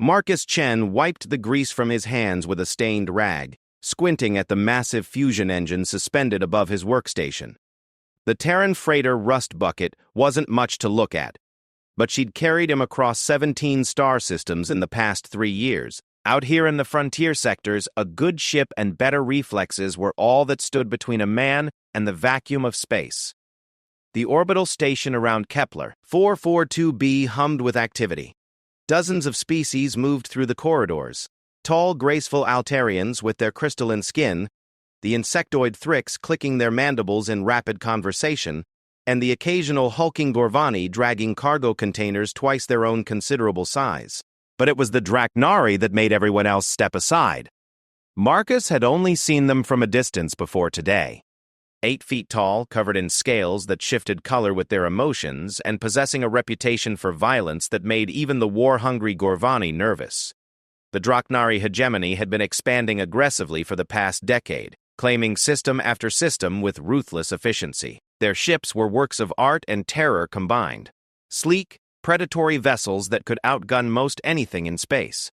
Marcus Chen wiped the grease from his hands with a stained rag, squinting at the massive fusion engine suspended above his workstation. The Terran freighter Rust Bucket wasn't much to look at, but she'd carried him across 17 star systems in the past 3 years. Out here in the frontier sectors, a good ship and better reflexes were all that stood between a man and the vacuum of space. The orbital station around Kepler, 442b, hummed with activity. Dozens of species moved through the corridors. Tall, graceful Altarians with their crystalline skin, the insectoid Thrix clicking their mandibles in rapid conversation, and the occasional hulking Gorvani dragging cargo containers twice their own considerable size. But it was the Draknari that made everyone else step aside. Marcus had only seen them from a distance before today. 8 feet tall, covered in scales that shifted color with their emotions, and possessing a reputation for violence that made even the war-hungry Gorvani nervous. The Draknari hegemony had been expanding aggressively for the past decade, claiming system after system with ruthless efficiency. Their ships were works of art and terror combined. Sleek, predatory vessels that could outgun most anything in space.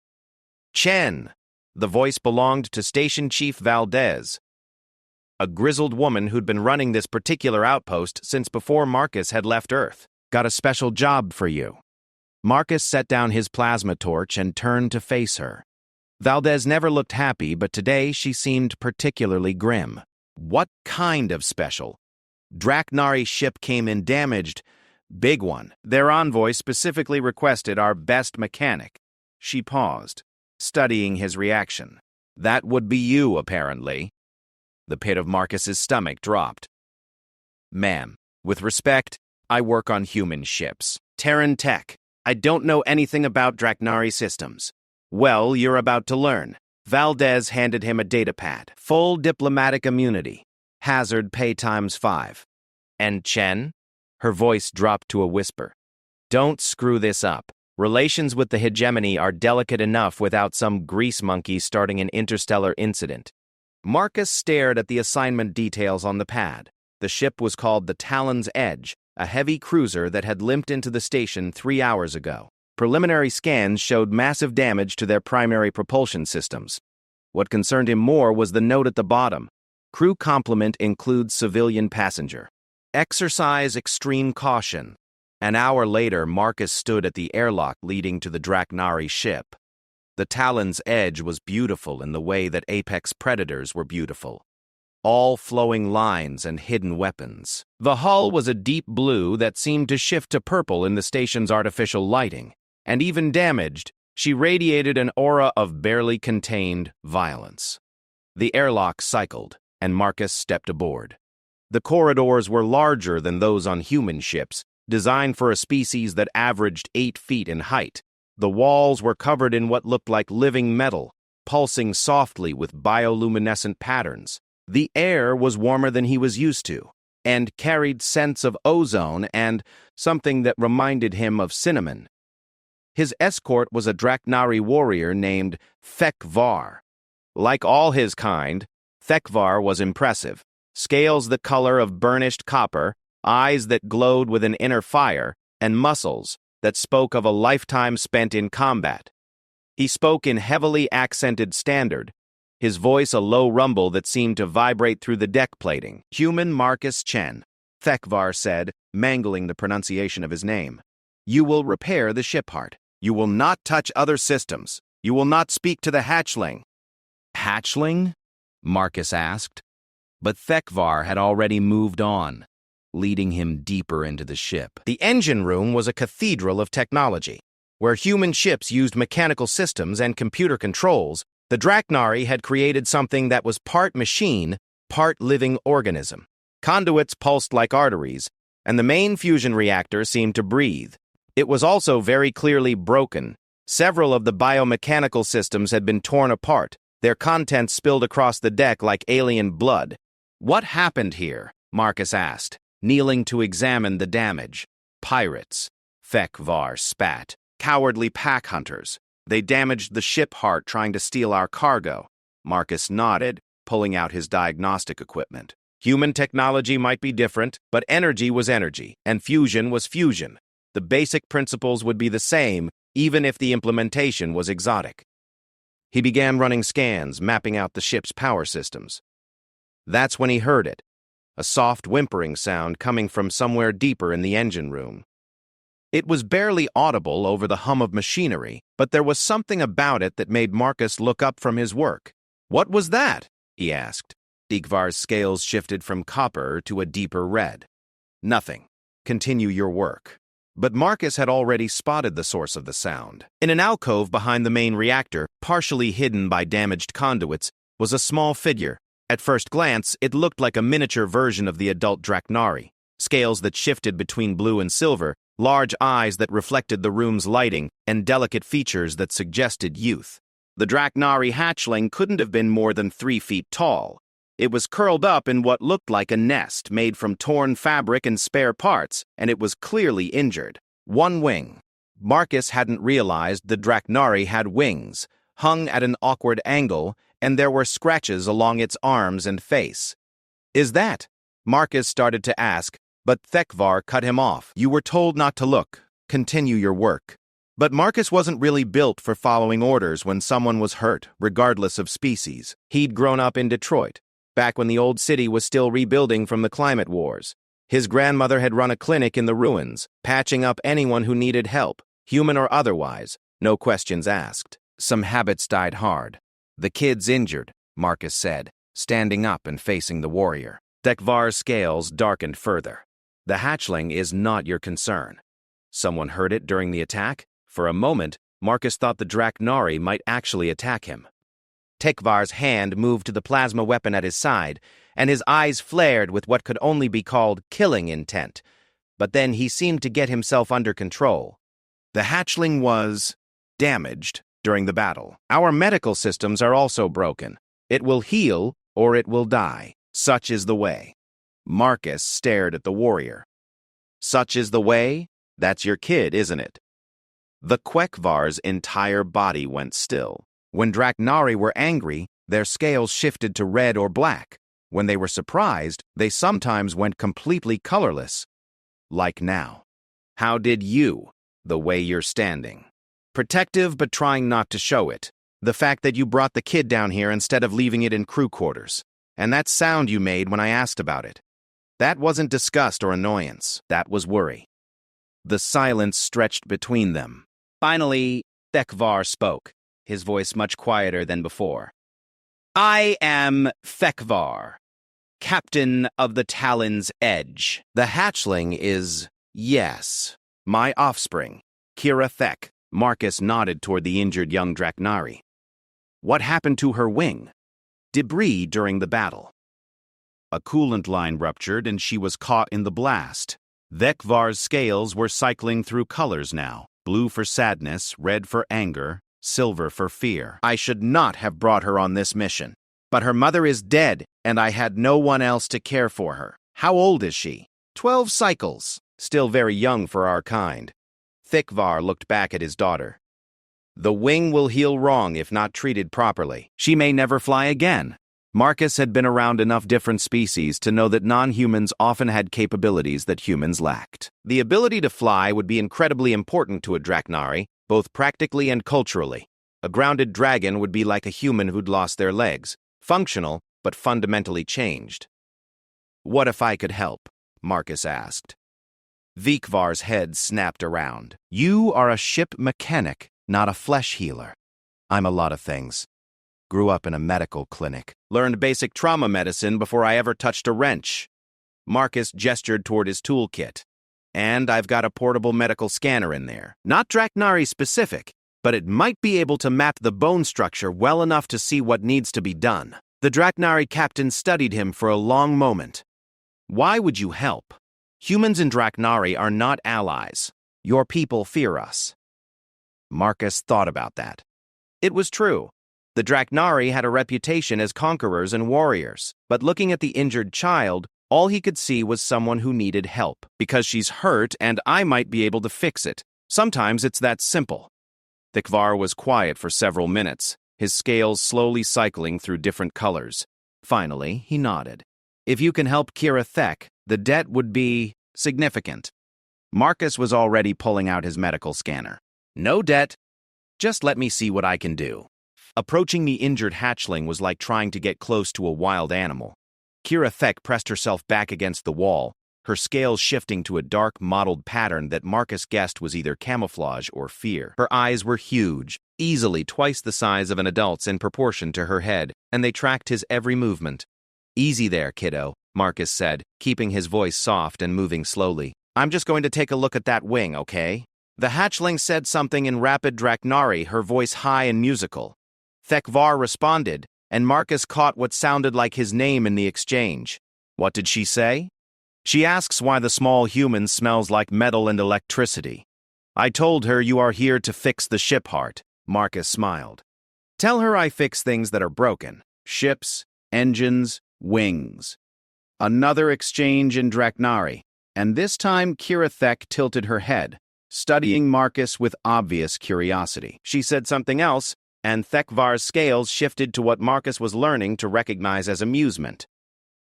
Chen! The voice belonged to Station Chief Valdez, a grizzled woman who'd been running this particular outpost since before Marcus had left Earth. Got a special job for you. Marcus set down his plasma torch and turned to face her. Valdez never looked happy, but today she seemed particularly grim. What kind of special? Draknari ship came in damaged. Big one. Their envoy specifically requested our best mechanic. She paused, studying his reaction. That would be you, apparently. The pit of Marcus's stomach dropped. Ma'am, with respect, I work on human ships. Terran tech. I don't know anything about Draknari systems. Well, you're about to learn. Valdez handed him a datapad. Full diplomatic immunity. Hazard pay ×5. And Chen? Her voice dropped to a whisper. Don't screw this up. Relations with the hegemony are delicate enough without some grease monkey starting an interstellar incident. Marcus stared at the assignment details on the pad. The ship was called the Talon's Edge, a heavy cruiser that had limped into the station 3 hours ago. Preliminary scans showed massive damage to their primary propulsion systems. What concerned him more was the note at the bottom. Crew complement includes civilian passenger. Exercise extreme caution. An hour later, Marcus stood at the airlock leading to the Draknari ship. The Talon's Edge was beautiful in the way that apex predators were beautiful. All flowing lines and hidden weapons. The hull was a deep blue that seemed to shift to purple in the station's artificial lighting, and even damaged, she radiated an aura of barely contained violence. The airlock cycled, and Marcus stepped aboard. The corridors were larger than those on human ships, designed for a species that averaged 8 feet in height. The walls were covered in what looked like living metal, pulsing softly with bioluminescent patterns. The air was warmer than he was used to, and carried scents of ozone and something that reminded him of cinnamon. His escort was a Draknari warrior named Thekvar. Like all his kind, Thekvar was impressive. Scales the color of burnished copper, eyes that glowed with an inner fire, and muscles that spoke of a lifetime spent in combat. He spoke in heavily accented standard, his voice a low rumble that seemed to vibrate through the deck plating. Human Marcus Chen, Thekvar said, mangling the pronunciation of his name. You will repair the ship heart. You will not touch other systems. You will not speak to the hatchling. Hatchling? Marcus asked. But Thekvar had already moved on, leading him deeper into the ship. The engine room was a cathedral of technology. Where human ships used mechanical systems and computer controls, the Draknari had created something that was part machine, part living organism. Conduits pulsed like arteries, and the main fusion reactor seemed to breathe. It was also very clearly broken. Several of the biomechanical systems had been torn apart, their contents spilled across the deck like alien blood. What happened here? Marcus asked, kneeling to examine the damage. Pirates, Thekvar spat. Cowardly pack hunters. They damaged the ship heart trying to steal our cargo. Marcus nodded, pulling out his diagnostic equipment. Human technology might be different, but energy was energy, and fusion was fusion. The basic principles would be the same, even if the implementation was exotic. He began running scans, mapping out the ship's power systems. That's when he heard it, a soft whimpering sound coming from somewhere deeper in the engine room. It was barely audible over the hum of machinery, but there was something about it that made Marcus look up from his work. "What was that?" he asked. Thekvar's scales shifted from copper to a deeper red. "Nothing. Continue your work." But Marcus had already spotted the source of the sound. In an alcove behind the main reactor, partially hidden by damaged conduits, was a small figure. At first glance, it looked like a miniature version of the adult Draknari. Scales that shifted between blue and silver, large eyes that reflected the room's lighting, and delicate features that suggested youth. The Draknari hatchling couldn't have been more than 3 feet tall. It was curled up in what looked like a nest made from torn fabric and spare parts, and it was clearly injured. One wing. Marcus hadn't realized the Draknari had wings, hung at an awkward angle, and there were scratches along its arms and face. "Is that?" Marcus started to ask, but Thekvar cut him off. "You were told not to look. Continue your work." But Marcus wasn't really built for following orders when someone was hurt, regardless of species. He'd grown up in Detroit, back when the old city was still rebuilding from the climate wars. His grandmother had run a clinic in the ruins, patching up anyone who needed help, human or otherwise, no questions asked. Some habits died hard. "The kid's injured," Marcus said, standing up and facing the warrior. Thekvar's scales darkened further. "The hatchling is not your concern. Someone heard it during the attack?" For a moment, Marcus thought the Draknari might actually attack him. Thekvar's hand moved to the plasma weapon at his side, and his eyes flared with what could only be called killing intent. But then he seemed to get himself under control. "The hatchling was damaged during the battle. Our medical systems are also broken. It will heal or it will die. Such is the way." Marcus stared at the warrior. "Such is the way? That's your kid, isn't it?" The Quekvar's entire body went still. When Draknari were angry, their scales shifted to red or black. When they were surprised, they sometimes went completely colorless. Like now. "How did you, the way you're standing?" "Protective but trying not to show it. The fact that you brought the kid down here instead of leaving it in crew quarters. And that sound you made when I asked about it. That wasn't disgust or annoyance. That was worry." The silence stretched between them. Finally, Thekvar spoke, his voice much quieter than before. "I am Thekvar, captain of the Talon's Edge. The hatchling is, yes, my offspring, Kira Thek." Marcus nodded toward the injured young Draknari. "What happened to her wing?" "Debris during the battle. A coolant line ruptured and she was caught in the blast." Thekvar's scales were cycling through colors now. Blue for sadness, red for anger, silver for fear. "I should not have brought her on this mission. But her mother is dead, and I had no one else to care for her. How old is she?" 12 cycles. Still very young for our kind." Thekvar looked back at his daughter. "The wing will heal wrong if not treated properly. She may never fly again." Marcus had been around enough different species to know that non-humans often had capabilities that humans lacked. The ability to fly would be incredibly important to a Draknari, both practically and culturally. A grounded dragon would be like a human who'd lost their legs, functional but fundamentally changed. "What if I could help?" Marcus asked. Thekvar's head snapped around. "You are a ship mechanic, not a flesh healer." "I'm a lot of things. Grew up in a medical clinic. Learned basic trauma medicine before I ever touched a wrench." Marcus gestured toward his toolkit. "And I've got a portable medical scanner in there. Not Draknari specific, but it might be able to map the bone structure well enough to see what needs to be done." The Draknari captain studied him for a long moment. "Why would you help? Humans and Draknari are not allies. Your people fear us." Marcus thought about that. It was true. The Draknari had a reputation as conquerors and warriors, but looking at the injured child, all he could see was someone who needed help. "Because she's hurt and I might be able to fix it. Sometimes it's that simple." Thekvar was quiet for several minutes, his scales slowly cycling through different colors. Finally, he nodded. "If you can help Kira Thek, the debt would be significant." Marcus was already pulling out his medical scanner. No debt. Just let me see what I can do. Approaching the injured hatchling was like trying to get close to a wild animal. Kira Thek pressed herself back against the wall, her scales shifting to a dark, mottled pattern that Marcus guessed was either camouflage or fear. Her eyes were huge, easily twice the size of an adult's in proportion to her head, and they tracked his every movement. Easy there, kiddo, Marcus said, keeping his voice soft and moving slowly. I'm just going to take a look at that wing, okay? The hatchling said something in rapid Draknari, her voice high and musical. Thekvar responded, and Marcus caught what sounded like his name in the exchange. What did she say? She asks why the small human smells like metal and electricity. I told her you are here to fix the ship heart, Marcus smiled. Tell her I fix things that are broken. Ships, engines, wings. Another exchange in Draknari, and this time Kira Thek tilted her head, studying Marcus with obvious curiosity. She said something else, and Thekvar's scales shifted to what Marcus was learning to recognize as amusement.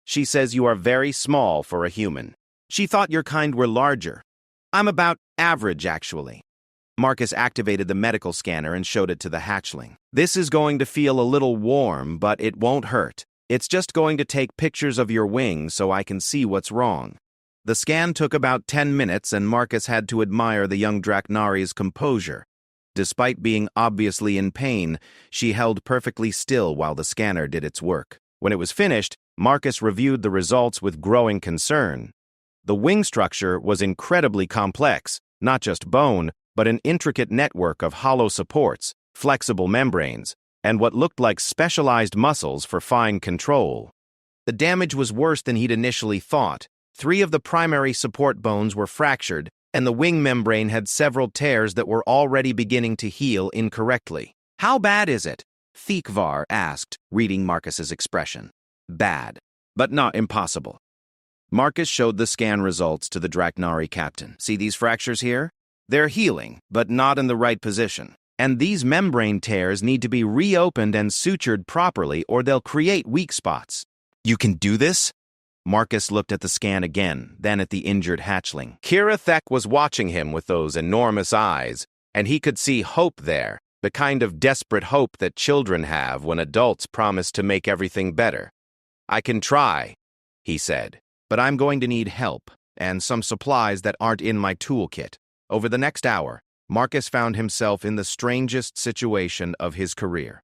She says you are very small for a human. She thought your kind were larger. I'm about average, actually. Marcus activated the medical scanner and showed it to the hatchling. This is going to feel a little warm, but it won't hurt. It's just going to take pictures of your wings so I can see what's wrong. The scan took about 10 minutes, and Marcus had to admire the young Draknari's composure. Despite being obviously in pain, she held perfectly still while the scanner did its work. When it was finished, Marcus reviewed the results with growing concern. The wing structure was incredibly complex, not just bone, but an intricate network of hollow supports, flexible membranes, and what looked like specialized muscles for fine control. The damage was worse than he'd initially thought. 3 of the primary support bones were fractured, and the wing membrane had several tears that were already beginning to heal incorrectly. How bad is it? Thekvar asked, reading Marcus's expression. Bad, but not impossible. Marcus showed the scan results to the Draknari captain. See these fractures here? They're healing, but not in the right position. And these membrane tears need to be reopened and sutured properly, or they'll create weak spots. You can do this? Marcus looked at the scan again, then at the injured hatchling. Kira Thek was watching him with those enormous eyes, and he could see hope there, the kind of desperate hope that children have when adults promise to make everything better. I can try, he said, but I'm going to need help, and some supplies that aren't in my toolkit. Over the next hour, Marcus found himself in the strangest situation of his career.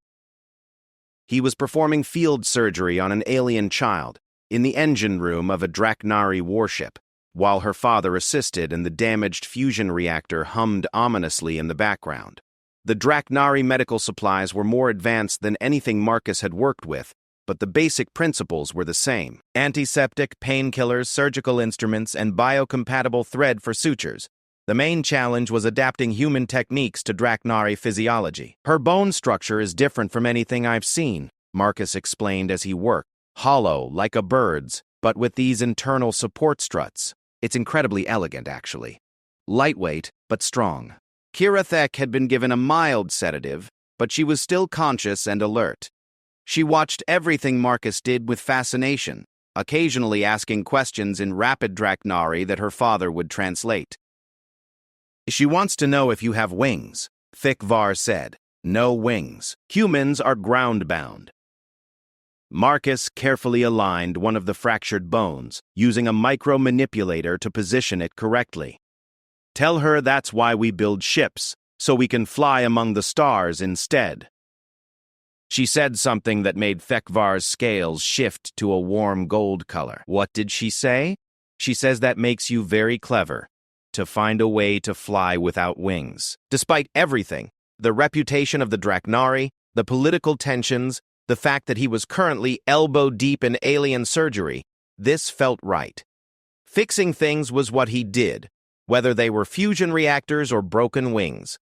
He was performing field surgery on an alien child, in the engine room of a Draknari warship, while her father assisted and the damaged fusion reactor hummed ominously in the background. The Draknari medical supplies were more advanced than anything Marcus had worked with, but the basic principles were the same. Antiseptic, painkillers, surgical instruments, and biocompatible thread for sutures. The main challenge was adapting human techniques to Draknari physiology. Her bone structure is different from anything I've seen, Marcus explained as he worked. Hollow, like a bird's, but with these internal support struts. It's incredibly elegant, actually. Lightweight, but strong. Kira Thek had been given a mild sedative, but she was still conscious and alert. She watched everything Marcus did with fascination, occasionally asking questions in rapid Draknari that her father would translate. She wants to know if you have wings, Thekvar said. No wings. Humans are ground-bound. Marcus carefully aligned one of the fractured bones, using a micro-manipulator to position it correctly. Tell her that's why we build ships, so we can fly among the stars instead. She said something that made Thekvar's scales shift to a warm gold color. What did she say? She says that makes you very clever, to find a way to fly without wings. Despite everything, the reputation of the Draknari, the political tensions, the fact that he was currently elbow-deep in alien surgery, this felt right. Fixing things was what he did, whether they were fusion reactors or broken wings.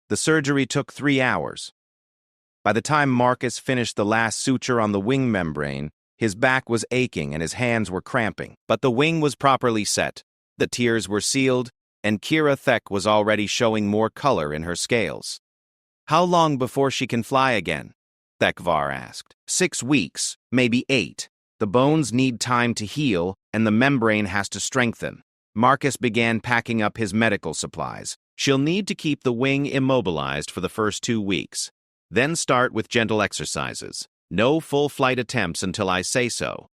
The surgery took 3 hours. By the time Marcus finished the last suture on the wing membrane, his back was aching and his hands were cramping. But the wing was properly set, the tears were sealed, and Kira Thek was already showing more color in her scales. How long before she can fly again? Thekvar asked. 6 weeks, maybe 8. The bones need time to heal, and the membrane has to strengthen. Marcus began packing up his medical supplies. She'll need to keep the wing immobilized for the first 2 weeks. Then start with gentle exercises. No full flight attempts until I say so.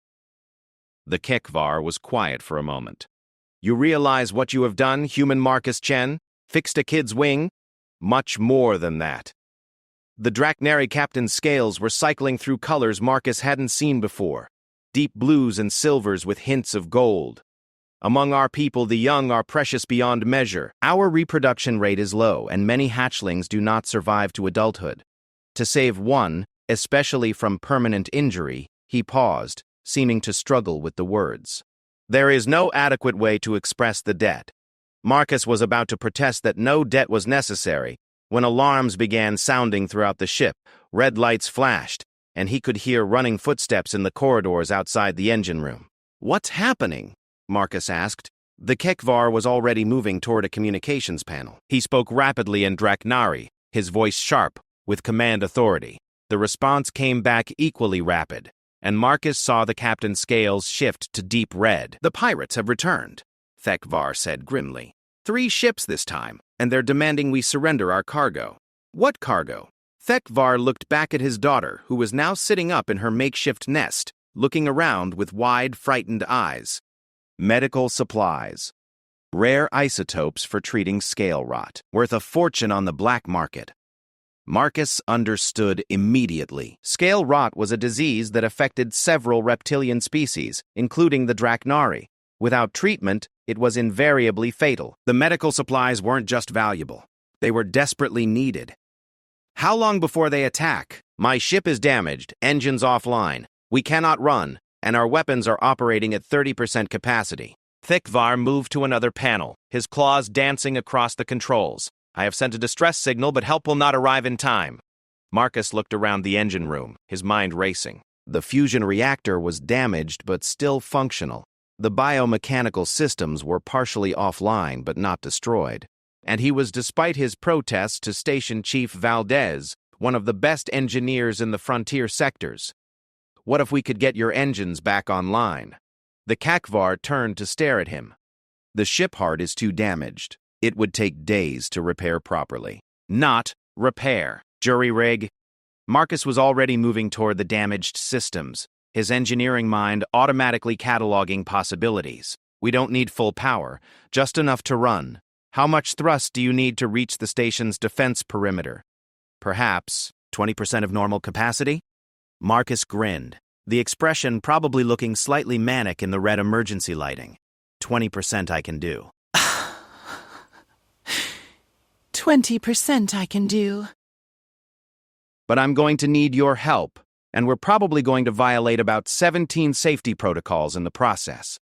The Kekvar was quiet for a moment. You realize what you have done, human Marcus Chen? Fixed a kid's wing? Much more than that. The Draknari captain's scales were cycling through colors Marcus hadn't seen before. Deep blues and silvers with hints of gold. Among our people, the young are precious beyond measure. Our reproduction rate is low, and many hatchlings do not survive to adulthood. To save one, especially from permanent injury, he paused, seeming to struggle with the words. There is no adequate way to express the debt. Marcus was about to protest that no debt was necessary, when alarms began sounding throughout the ship, red lights flashed, and he could hear running footsteps in the corridors outside the engine room. What's happening? Marcus asked. The Kekvar was already moving toward a communications panel. He spoke rapidly in Draknari, his voice sharp, with command authority. The response came back equally rapid, and Marcus saw the captain's scales shift to deep red. The pirates have returned, Thekvar said grimly. 3 ships this time, and they're demanding we surrender our cargo. What cargo? Thekvar looked back at his daughter, who was now sitting up in her makeshift nest, looking around with wide, frightened eyes. Medical supplies. Rare isotopes for treating scale rot, worth a fortune on the black market. Marcus understood immediately. Scale rot was a disease that affected several reptilian species, including the Draknari. Without treatment, it was invariably fatal. The medical supplies weren't just valuable. They were desperately needed. How long before they attack? My ship is damaged, engines offline. We cannot run, and our weapons are operating at 30% capacity. Thekvar moved to another panel, his claws dancing across the controls. I have sent a distress signal, but help will not arrive in time. Marcus looked around the engine room, his mind racing. The fusion reactor was damaged but still functional. The biomechanical systems were partially offline but not destroyed. And he was, despite his protests to Station Chief Valdez, one of the best engineers in the frontier sectors. What if we could get your engines back online? The Kekvar turned to stare at him. The ship heart is too damaged. It would take days to repair properly. Not repair. Jury rig. Marcus was already moving toward the damaged systems, his engineering mind automatically cataloging possibilities. We don't need full power, just enough to run. How much thrust do you need to reach the station's defense perimeter? Perhaps 20% of normal capacity? Marcus grinned, the expression probably looking slightly manic in the red emergency lighting. 20% I can do. 20% I can do. But I'm going to need your help, and we're probably going to violate about 17 safety protocols in the process.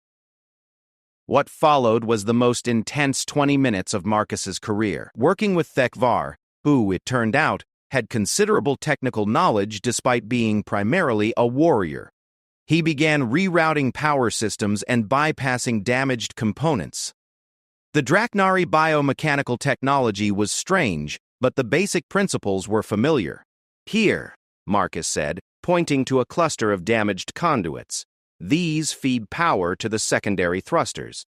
What followed was the most intense 20 minutes of Marcus's career, working with Thekvar, who, it turned out, had considerable technical knowledge despite being primarily a warrior. He began rerouting power systems and bypassing damaged components. The Draknari biomechanical technology was strange, but the basic principles were familiar. Here, Marcus said, pointing to a cluster of damaged conduits. These feed power to the secondary thrusters.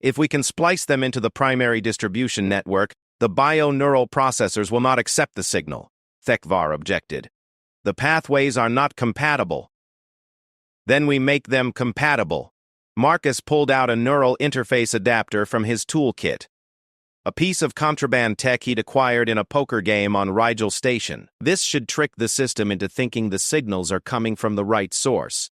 If we can splice them into the primary distribution network, the bio-neural processors will not accept the signal, Thekvar objected. The pathways are not compatible. Then we make them compatible. Marcus pulled out a neural interface adapter from his toolkit. A piece of contraband tech he'd acquired in a poker game on Rigel Station. This should trick the system into thinking the signals are coming from the right source.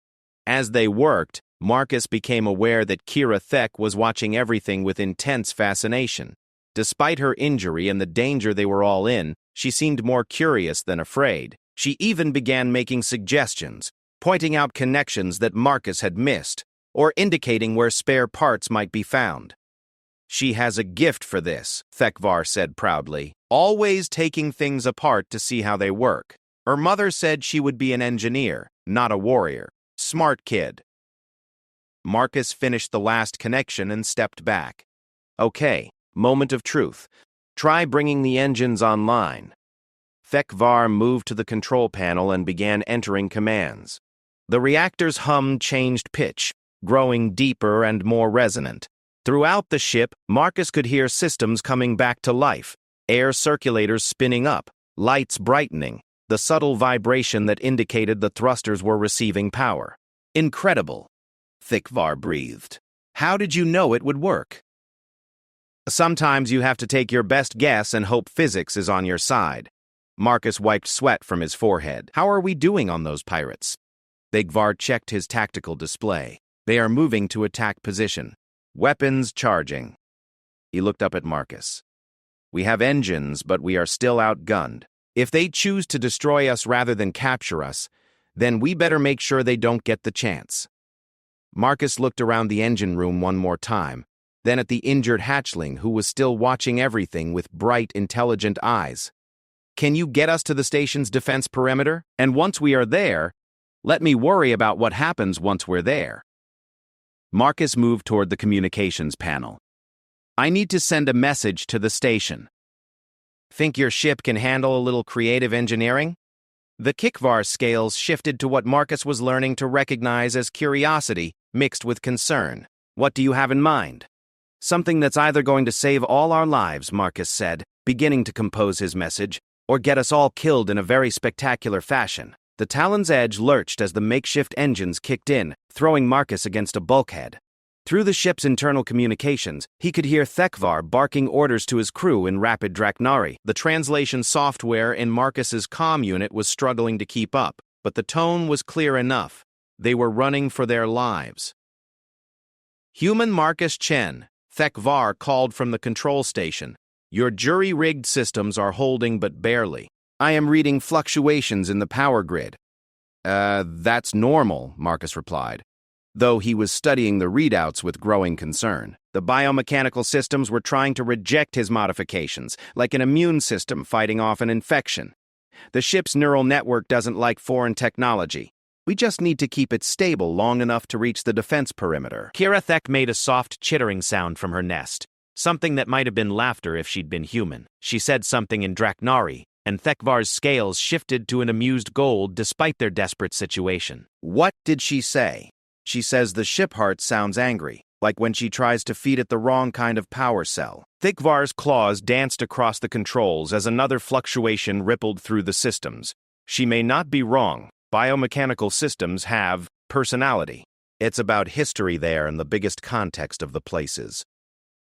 As they worked, Marcus became aware that Kira Thek was watching everything with intense fascination. Despite her injury and the danger they were all in, she seemed more curious than afraid. She even began making suggestions, pointing out connections that Marcus had missed, or indicating where spare parts might be found. She has a gift for this, Thekvar said proudly, always taking things apart to see how they work. Her mother said she would be an engineer, not a warrior. Smart kid. Marcus finished the last connection and stepped back. Okay, moment of truth. Try bringing the engines online. Thekvar moved to the control panel and began entering commands. The reactor's hum changed pitch, growing deeper and more resonant. Throughout the ship, Marcus could hear systems coming back to life, air circulators spinning up, lights brightening, the subtle vibration that indicated the thrusters were receiving power. Incredible, Thikvar breathed. How did you know it would work? Sometimes you have to take your best guess and hope physics is on your side. Marcus wiped sweat from his forehead. How are we doing on those pirates? Thikvar checked his tactical display. They are moving to attack position. Weapons charging. He looked up at Marcus. We have engines, but we are still outgunned. If they choose to destroy us rather than capture us, then we better make sure they don't get the chance. Marcus looked around the engine room one more time, then at the injured hatchling who was still watching everything with bright, intelligent eyes. Can you get us to the station's defense perimeter? And once we are there, let me worry about what happens once we're there. Marcus moved toward the communications panel. I need to send a message to the station. Think your ship can handle a little creative engineering? The Kikvar scales shifted to what Marcus was learning to recognize as curiosity mixed with concern. What do you have in mind? Something that's either going to save all our lives, Marcus said, beginning to compose his message, or get us all killed in a very spectacular fashion. The Talon's edge lurched as the makeshift engines kicked in, throwing Marcus against a bulkhead. Through the ship's internal communications, he could hear Thekvar barking orders to his crew in rapid Draknari. The translation software in Marcus's comm unit was struggling to keep up, but the tone was clear enough. They were running for their lives. Human Marcus Chen, Thekvar called from the control station. Your jury-rigged systems are holding but barely. I am reading fluctuations in the power grid. That's normal, Marcus replied, though he was studying the readouts with growing concern. The biomechanical systems were trying to reject his modifications, like an immune system fighting off an infection. The ship's neural network doesn't like foreign technology. We just need to keep it stable long enough to reach the defense perimeter. Kirathek made a soft chittering sound from her nest, something that might have been laughter if she'd been human. She said something in Draknari, and Thekvar's scales shifted to an amused gold despite their desperate situation. What did she say? She says the ship heart sounds angry, like when she tries to feed it the wrong kind of power cell. Thikvar's claws danced across the controls as another fluctuation rippled through the systems. She may not be wrong. Biomechanical systems have personality. It's about history there and the biggest context of the places.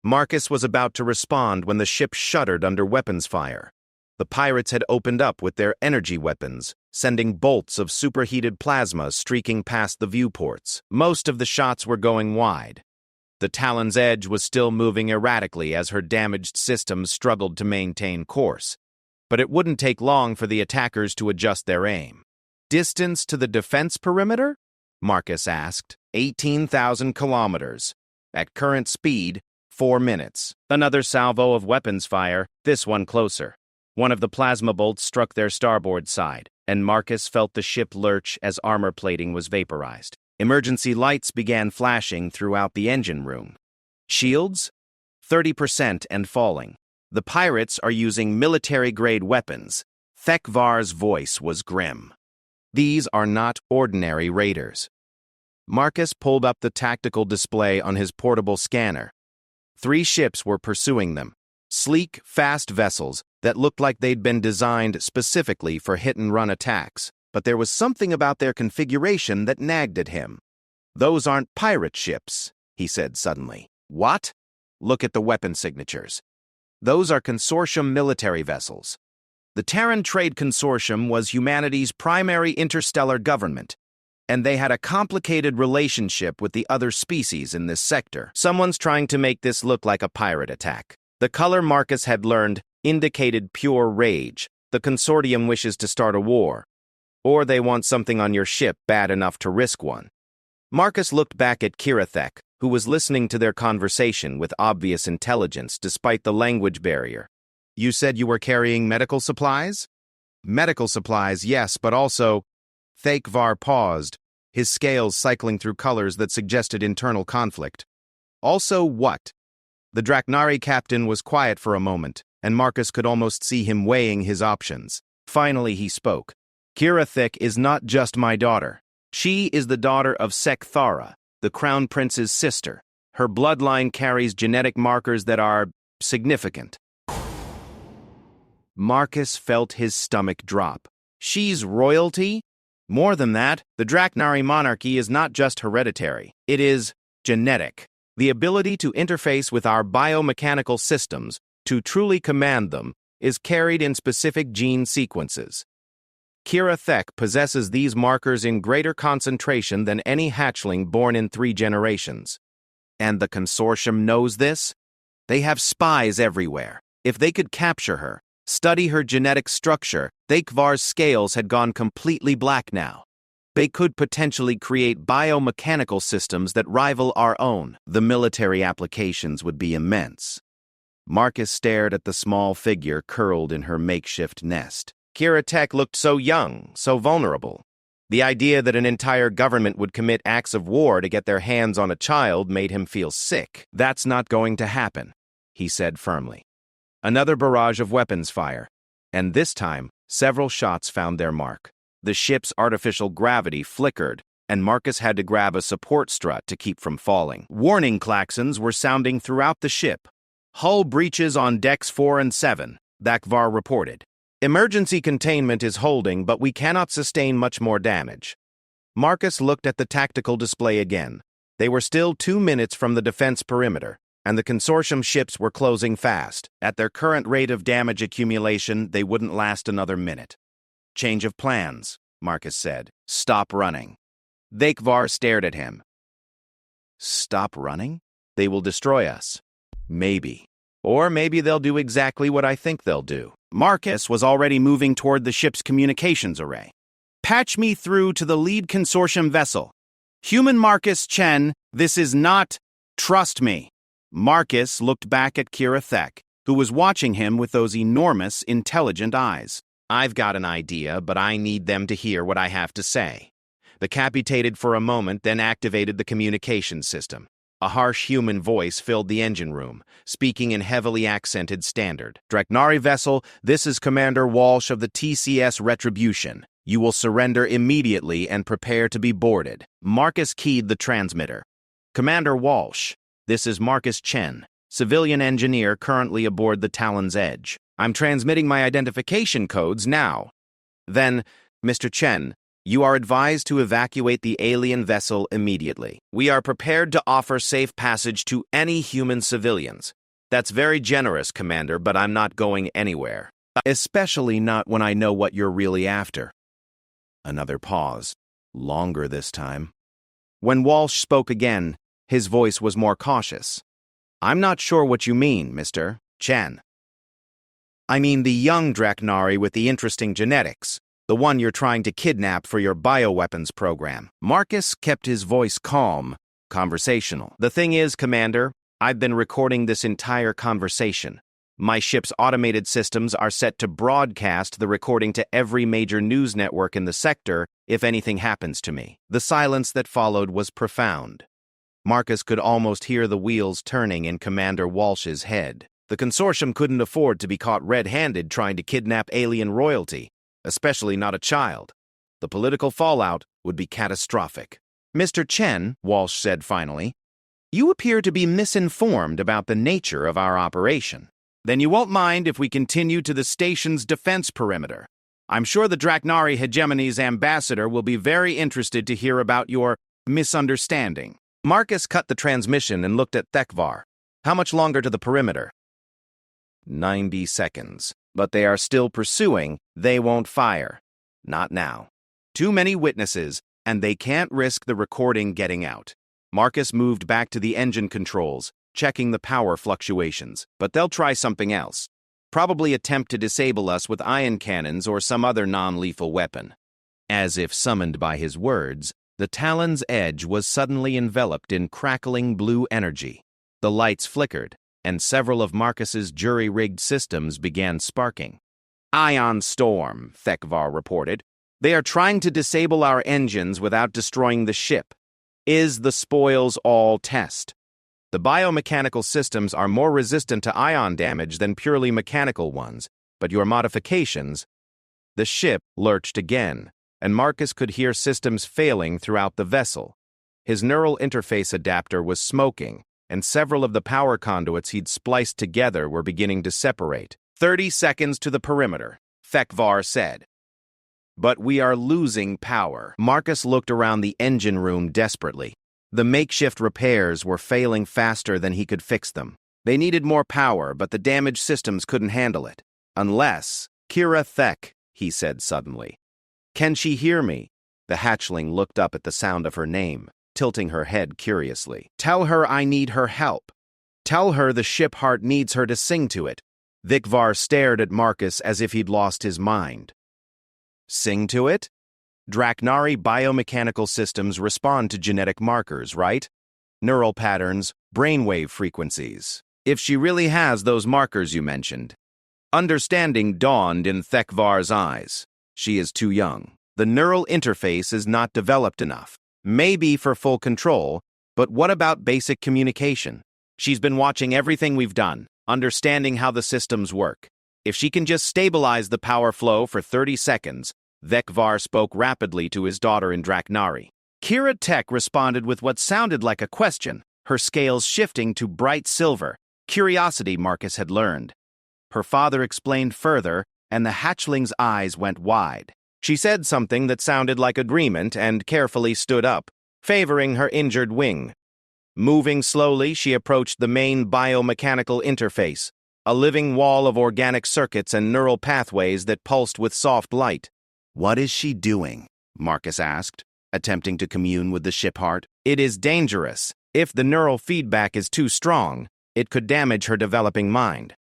Marcus was about to respond when the ship shuddered under weapons fire. The pirates had opened up with their energy weapons, sending bolts of superheated plasma streaking past the viewports. Most of the shots were going wide. The Talon's edge was still moving erratically as her damaged systems struggled to maintain course. But it wouldn't take long for the attackers to adjust their aim. Distance to the defense perimeter? Marcus asked. 18,000 kilometers. At current speed, 4 minutes. Another salvo of weapons fire, this one closer. One of the plasma bolts struck their starboard side, and Marcus felt the ship lurch as armor plating was vaporized. Emergency lights began flashing throughout the engine room. Shields? 30% and falling. The pirates are using military-grade weapons. Thekvar's voice was grim. These are not ordinary raiders. Marcus pulled up the tactical display on his portable scanner. 3 ships were pursuing them. Sleek, fast vessels that looked like they'd been designed specifically for hit-and-run attacks, but there was something about their configuration that nagged at him. Those aren't pirate ships, he said suddenly. What? Look at the weapon signatures. Those are consortium military vessels. The Terran Trade Consortium was humanity's primary interstellar government, and they had a complicated relationship with the other species in this sector. Someone's trying to make this look like a pirate attack. The color Marcus had learned indicated pure rage. The consortium wishes to start a war. Or they want something on your ship bad enough to risk one. Marcus looked back at Kirathek, who was listening to their conversation with obvious intelligence despite the language barrier. You said you were carrying medical supplies? Medical supplies, yes, but also... Thekvar paused, his scales cycling through colors that suggested internal conflict. Also what? The Draknari captain was quiet for a moment, and Marcus could almost see him weighing his options. Finally he spoke. Kirathek is not just my daughter. She is the daughter of Sekthara, the crown prince's sister. Her bloodline carries genetic markers that are significant. Marcus felt his stomach drop. She's royalty? More than that, the Draknari monarchy is not just hereditary. It is genetic. The ability to interface with our biomechanical systems, to truly command them, is carried in specific gene sequences. Kira Thek possesses these markers in greater concentration than any hatchling born in 3 generations. And the consortium knows this? They have spies everywhere. If they could capture her, study her genetic structure, Thekvar's scales had gone completely black now. They could potentially create biomechanical systems that rival our own. The military applications would be immense. Marcus stared at the small figure curled in her makeshift nest. Kira Thek looked so young, so vulnerable. The idea that an entire government would commit acts of war to get their hands on a child made him feel sick. That's not going to happen, he said firmly. Another barrage of weapons fire, and this time, several shots found their mark. The ship's artificial gravity flickered, and Marcus had to grab a support strut to keep from falling. Warning klaxons were sounding throughout the ship. Hull breaches on decks 4 and 7, Thekvar reported. Emergency containment is holding, but we cannot sustain much more damage. Marcus looked at the tactical display again. They were still 2 minutes from the defense perimeter, and the consortium ships were closing fast. At their current rate of damage accumulation, they wouldn't last another minute. Change of plans, Marcus said. Stop running. Thekvar stared at him. Stop running? They will destroy us. Maybe. Or maybe they'll do exactly what I think they'll do. Marcus was already moving toward the ship's communications array. Patch me through to the lead consortium vessel. Human Marcus Chen, this is not... Trust me. Marcus looked back at Kira Thek, who was watching him with those enormous, intelligent eyes. I've got an idea, but I need them to hear what I have to say. The capitated for a moment, then activated the communication system. A harsh human voice filled the engine room, speaking in heavily accented standard. Draknari vessel, this is Commander Walsh of the TCS Retribution. You will surrender immediately and prepare to be boarded. Marcus keyed the transmitter. Commander Walsh, this is Marcus Chen, civilian engineer currently aboard the Talon's Edge. I'm transmitting my identification codes now. Then, Mr. Chen, you are advised to evacuate the alien vessel immediately. We are prepared to offer safe passage to any human civilians. That's very generous, Commander, but I'm not going anywhere. Especially not when I know what you're really after. Another pause. Longer this time. When Walsh spoke again, his voice was more cautious. I'm not sure what you mean, Mr. Chen. I mean the young Draknari with the interesting genetics. The one you're trying to kidnap for your bioweapons program. Marcus kept his voice calm, conversational. The thing is, Commander, I've been recording this entire conversation. My ship's automated systems are set to broadcast the recording to every major news network in the sector if anything happens to me. The silence that followed was profound. Marcus could almost hear the wheels turning in Commander Walsh's head. The consortium couldn't afford to be caught red-handed trying to kidnap alien royalty, especially not a child. The political fallout would be catastrophic. Mr. Chen, Walsh said finally, you appear to be misinformed about the nature of our operation. Then you won't mind if we continue to the station's defense perimeter. I'm sure the Draknari hegemony's ambassador will be very interested to hear about your misunderstanding. Marcus cut the transmission and looked at Thekvar. How much longer to the perimeter? 90 seconds. But they are still pursuing. They won't fire. Not now. Too many witnesses, and they can't risk the recording getting out. Marcus moved back to the engine controls, checking the power fluctuations. But they'll try something else. Probably attempt to disable us with ion cannons or some other non-lethal weapon. As if summoned by his words, the Talon's Edge was suddenly enveloped in crackling blue energy. The lights flickered, and several of Marcus's jury-rigged systems began sparking. Ion storm, Thekvar reported. They are trying to disable our engines without destroying the ship. Is the spoils all test? The biomechanical systems are more resistant to ion damage than purely mechanical ones, but your modifications... The ship lurched again, and Marcus could hear systems failing throughout the vessel. His neural interface adapter was smoking, and several of the power conduits he'd spliced together were beginning to separate. 30 seconds to the perimeter, Thekvar said. But we are losing power. Marcus looked around the engine room desperately. The makeshift repairs were failing faster than he could fix them. They needed more power, but the damaged systems couldn't handle it. Unless... Kira Thek, he said suddenly. Can she hear me? The hatchling looked up at the sound of her name, tilting her head curiously. Tell her I need her help. Tell her the ship heart needs her to sing to it. Thekvar stared at Marcus as if he'd lost his mind. Sing to it? Draknari biomechanical systems respond to genetic markers, right? Neural patterns, brainwave frequencies. If she really has those markers you mentioned. Understanding dawned in Thekvar's eyes. She is too young. The neural interface is not developed enough. Maybe for full control, but what about basic communication? She's been watching everything we've done, understanding how the systems work. If she can just stabilize the power flow for 30 seconds, Thekvar spoke rapidly to his daughter in Draknari. Kira Tech responded with what sounded like a question, her scales shifting to bright silver. Curiosity, Marcus had learned. Her father explained further, and the hatchling's eyes went wide. She said something that sounded like agreement and carefully stood up, favoring her injured wing. Moving slowly, she approached the main biomechanical interface, a living wall of organic circuits and neural pathways that pulsed with soft light. What is she doing? Marcus asked, attempting to commune with the ship heart. It is dangerous. If the neural feedback is too strong, it could damage her developing mind.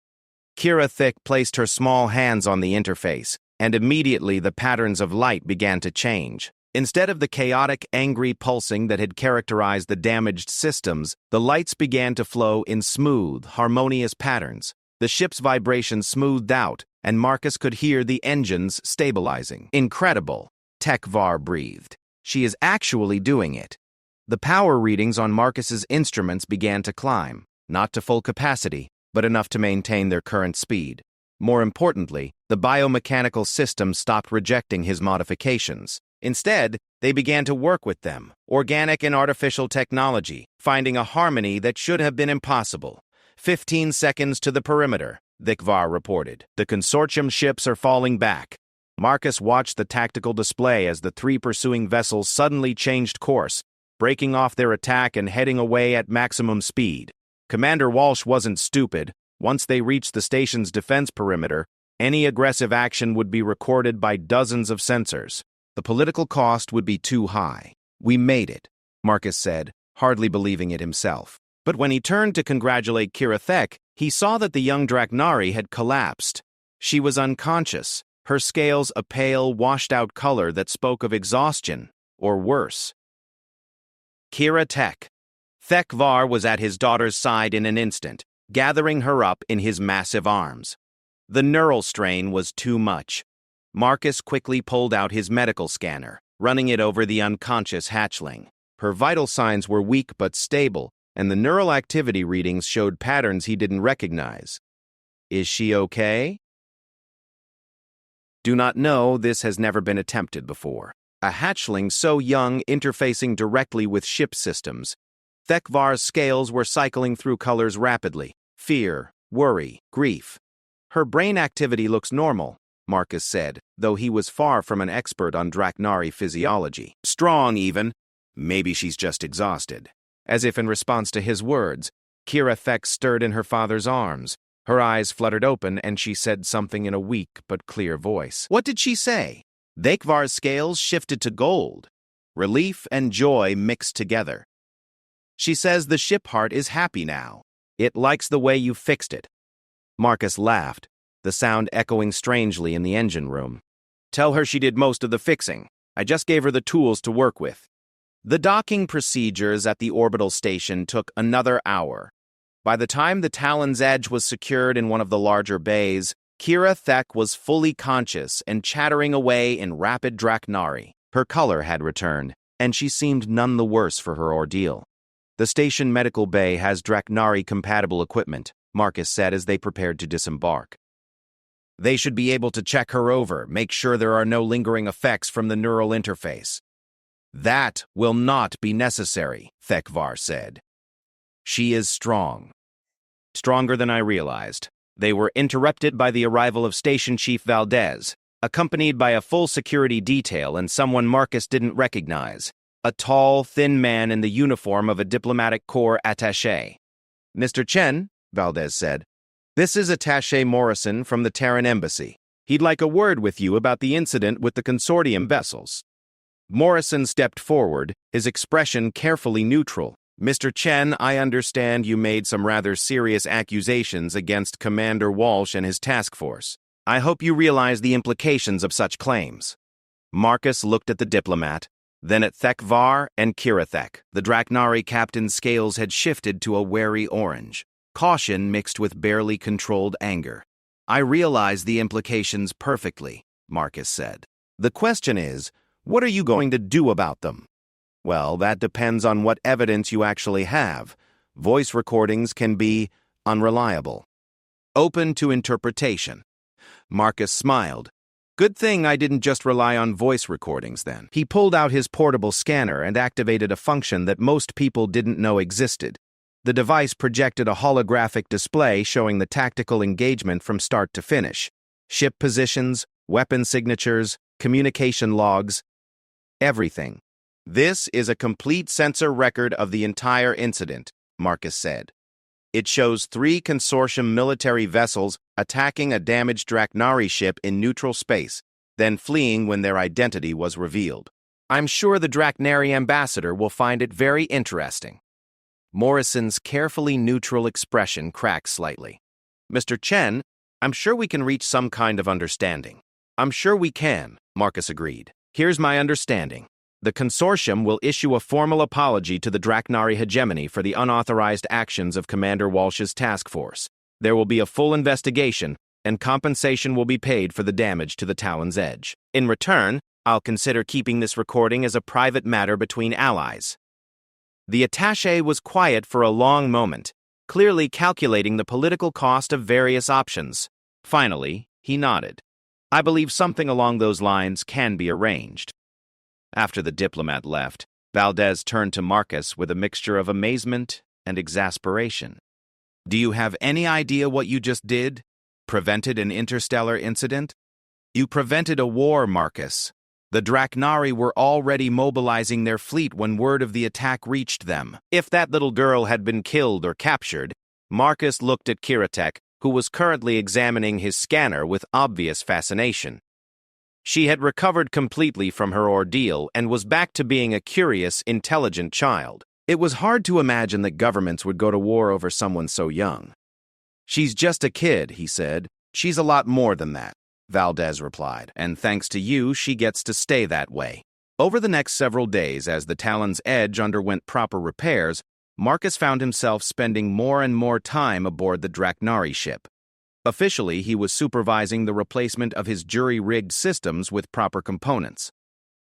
Kira Thick placed her small hands on the interface, and immediately the patterns of light began to change. Instead of the chaotic, angry pulsing that had characterized the damaged systems, the lights began to flow in smooth, harmonious patterns. The ship's vibrations smoothed out, and Marcus could hear the engines stabilizing. Incredible, Thekvar breathed. She is actually doing it. The power readings on Marcus's instruments began to climb, not to full capacity, but enough to maintain their current speed. More importantly, the biomechanical system stopped rejecting his modifications. Instead, they began to work with them, organic and artificial technology, finding a harmony that should have been impossible. 15 seconds to the perimeter, Thekvar reported. The consortium ships are falling back. Marcus watched the tactical display as the three pursuing vessels suddenly changed course, breaking off their attack and heading away at maximum speed. Commander Walsh wasn't stupid. Once they reached the station's defense perimeter, any aggressive action would be recorded by dozens of sensors. The political cost would be too high. We made it, Marcus said, hardly believing it himself. But when he turned to congratulate Kira Thek, he saw that the young Draknari had collapsed. She was unconscious, her scales a pale, washed-out color that spoke of exhaustion, or worse. Kira Tech. Thekvar was at his daughter's side in an instant, gathering her up in his massive arms. The neural strain was too much. Marcus quickly pulled out his medical scanner, running it over the unconscious hatchling. Her vital signs were weak but stable, and the neural activity readings showed patterns he didn't recognize. Is she okay? Do not know, this has never been attempted before. A hatchling so young interfacing directly with ship systems. Thekvar's scales were cycling through colors rapidly. Fear, worry, grief. Her brain activity looks normal, Marcus said, though he was far from an expert on Draknari physiology. Strong, even. Maybe she's just exhausted. As if in response to his words, Kira Thek stirred in her father's arms. Her eyes fluttered open, and she said something in a weak but clear voice. What did she say? Thekvar's scales shifted to gold. Relief and joy mixed together. She says the ship heart is happy now. It likes the way you fixed it. Marcus laughed, the sound echoing strangely in the engine room. Tell her she did most of the fixing. I just gave her the tools to work with. The docking procedures at the orbital station took another hour. By the time the Talon's edge was secured in one of the larger bays, Kira Thek was fully conscious and chattering away in rapid Draknari. Her color had returned, and she seemed none the worse for her ordeal. The station medical bay has Draknari-compatible equipment, Marcus said as they prepared to disembark. They should be able to check her over, make sure there are no lingering effects from the neural interface. That will not be necessary, Thekvar said. She is strong. Stronger than I realized. They were interrupted by the arrival of Station Chief Valdez, accompanied by a full security detail and someone Marcus didn't recognize. A tall, thin man in the uniform of a diplomatic corps attaché. "Mr. Chen," Valdez said, "this is Attaché Morrison from the Terran Embassy. He'd like a word with you about the incident with the consortium vessels." Morrison stepped forward, his expression carefully neutral. "Mr. Chen, I understand you made some rather serious accusations against Commander Walsh and his task force. I hope you realize the implications of such claims." Marcus looked at the diplomat, then at Thekvar and Kirathek. The Draknari captain's scales had shifted to a wary orange. Caution mixed with barely controlled anger. "I realize the implications perfectly," Marcus said. "The question is, what are you going to do about them?" "Well, that depends on what evidence you actually have. Voice recordings can be unreliable. Open to interpretation." Marcus smiled. "Good thing I didn't just rely on voice recordings then." He pulled out his portable scanner and activated a function that most people didn't know existed. The device projected a holographic display showing the tactical engagement from start to finish. Ship positions, weapon signatures, communication logs, everything. "This is a complete sensor record of the entire incident," Marcus said. "It shows 3 consortium military vessels attacking a damaged Draknari ship in neutral space, then fleeing when their identity was revealed. I'm sure the Draknari ambassador will find it very interesting." Morrison's carefully neutral expression cracked slightly. "Mr. Chen, I'm sure we can reach some kind of understanding." "I'm sure we can," Marcus agreed. "Here's my understanding. The consortium will issue a formal apology to the Draknari hegemony for the unauthorized actions of Commander Walsh's task force. There will be a full investigation, and compensation will be paid for the damage to the Talon's Edge. In return, I'll consider keeping this recording as a private matter between allies." The attaché was quiet for a long moment, clearly calculating the political cost of various options. Finally, he nodded. "I believe something along those lines can be arranged." After the diplomat left, Valdez turned to Marcus with a mixture of amazement and exasperation. "Do you have any idea what you just did? Prevented an interstellar incident? You prevented a war, Marcus. The Draknari were already mobilizing their fleet when word of the attack reached them. If that little girl had been killed or captured," Marcus looked at Kiratek, who was currently examining his scanner with obvious fascination. She had recovered completely from her ordeal and was back to being a curious, intelligent child. It was hard to imagine that governments would go to war over someone so young. "She's just a kid," he said. "She's a lot more than that," Valdez replied, "and thanks to you, she gets to stay that way." Over the next several days, as the Talon's Edge underwent proper repairs, Marcus found himself spending more and more time aboard the Draknari ship. Officially, he was supervising the replacement of his jury-rigged systems with proper components.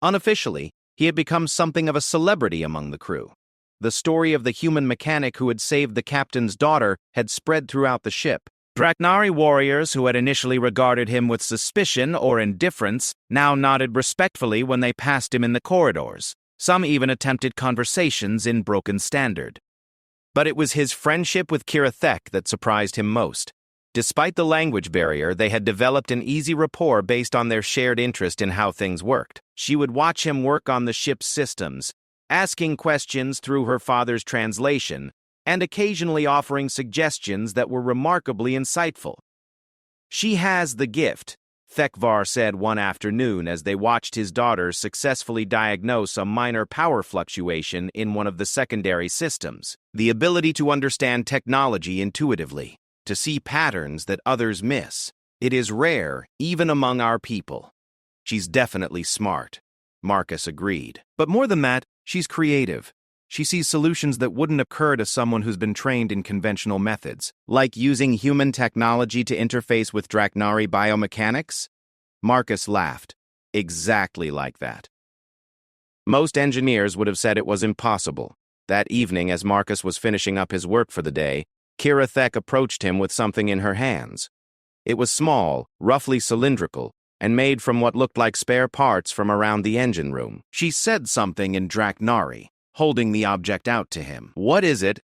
Unofficially, he had become something of a celebrity among the crew. The story of the human mechanic who had saved the captain's daughter had spread throughout the ship. Draknari warriors who had initially regarded him with suspicion or indifference now nodded respectfully when they passed him in the corridors. Some even attempted conversations in broken standard. But it was his friendship with Kirathek that surprised him most. Despite the language barrier, they had developed an easy rapport based on their shared interest in how things worked. She would watch him work on the ship's systems, asking questions through her father's translation, and occasionally offering suggestions that were remarkably insightful. "She has the gift," Thekvar said one afternoon as they watched his daughter successfully diagnose a minor power fluctuation in one of the secondary systems. "The ability to understand technology intuitively, to see patterns that others miss. It is rare, even among our people." "She's definitely smart," Marcus agreed. "But more than that, she's creative. She sees solutions that wouldn't occur to someone who's been trained in conventional methods, like using human technology to interface with Draknari biomechanics." Marcus laughed. "Exactly like that." Most engineers would have said it was impossible. That evening, as Marcus was finishing up his work for the day, Kirathek approached him with something in her hands. It was small, roughly cylindrical, and made from what looked like spare parts from around the engine room. She said something in Draknari, holding the object out to him. "What is it?"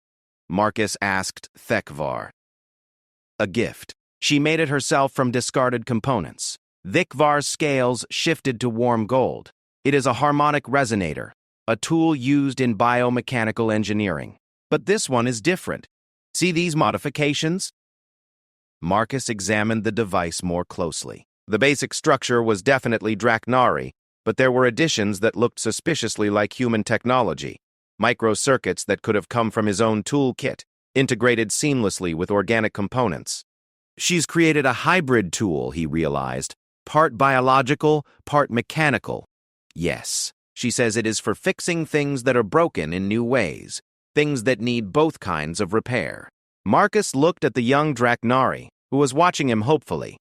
Marcus asked Thekvar. A gift. She made it herself from discarded components. Thekvar's scales shifted to warm gold. It is a harmonic resonator, a tool used in biomechanical engineering. But this one is different. See these modifications? Marcus examined the device more closely. The basic structure was definitely Draknari, but there were additions that looked suspiciously like human technology. Microcircuits that could have come from his own toolkit, integrated seamlessly with organic components. She's created a hybrid tool, he realized, part biological, part mechanical. Yes, she says it is for fixing things that are broken in new ways, things that need both kinds of repair. Marcus looked at the young Draknari, who was watching him hopefully.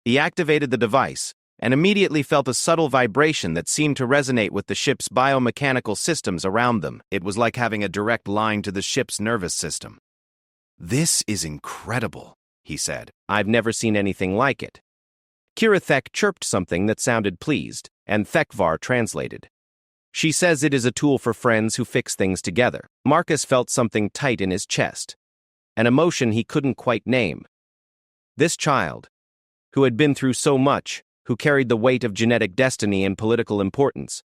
He activated the device, and immediately felt a subtle vibration that seemed to resonate with the ship's biomechanical systems around them. It was like having a direct line to the ship's nervous system. "This is incredible," he said. "I've never seen anything like it." Kirathek chirped something that sounded pleased, and Thekvar translated. "She says it is a tool for friends who fix things together." Marcus felt something tight in his chest, an emotion he couldn't quite name. This child, who had been through so much, who carried the weight of genetic destiny and political importance,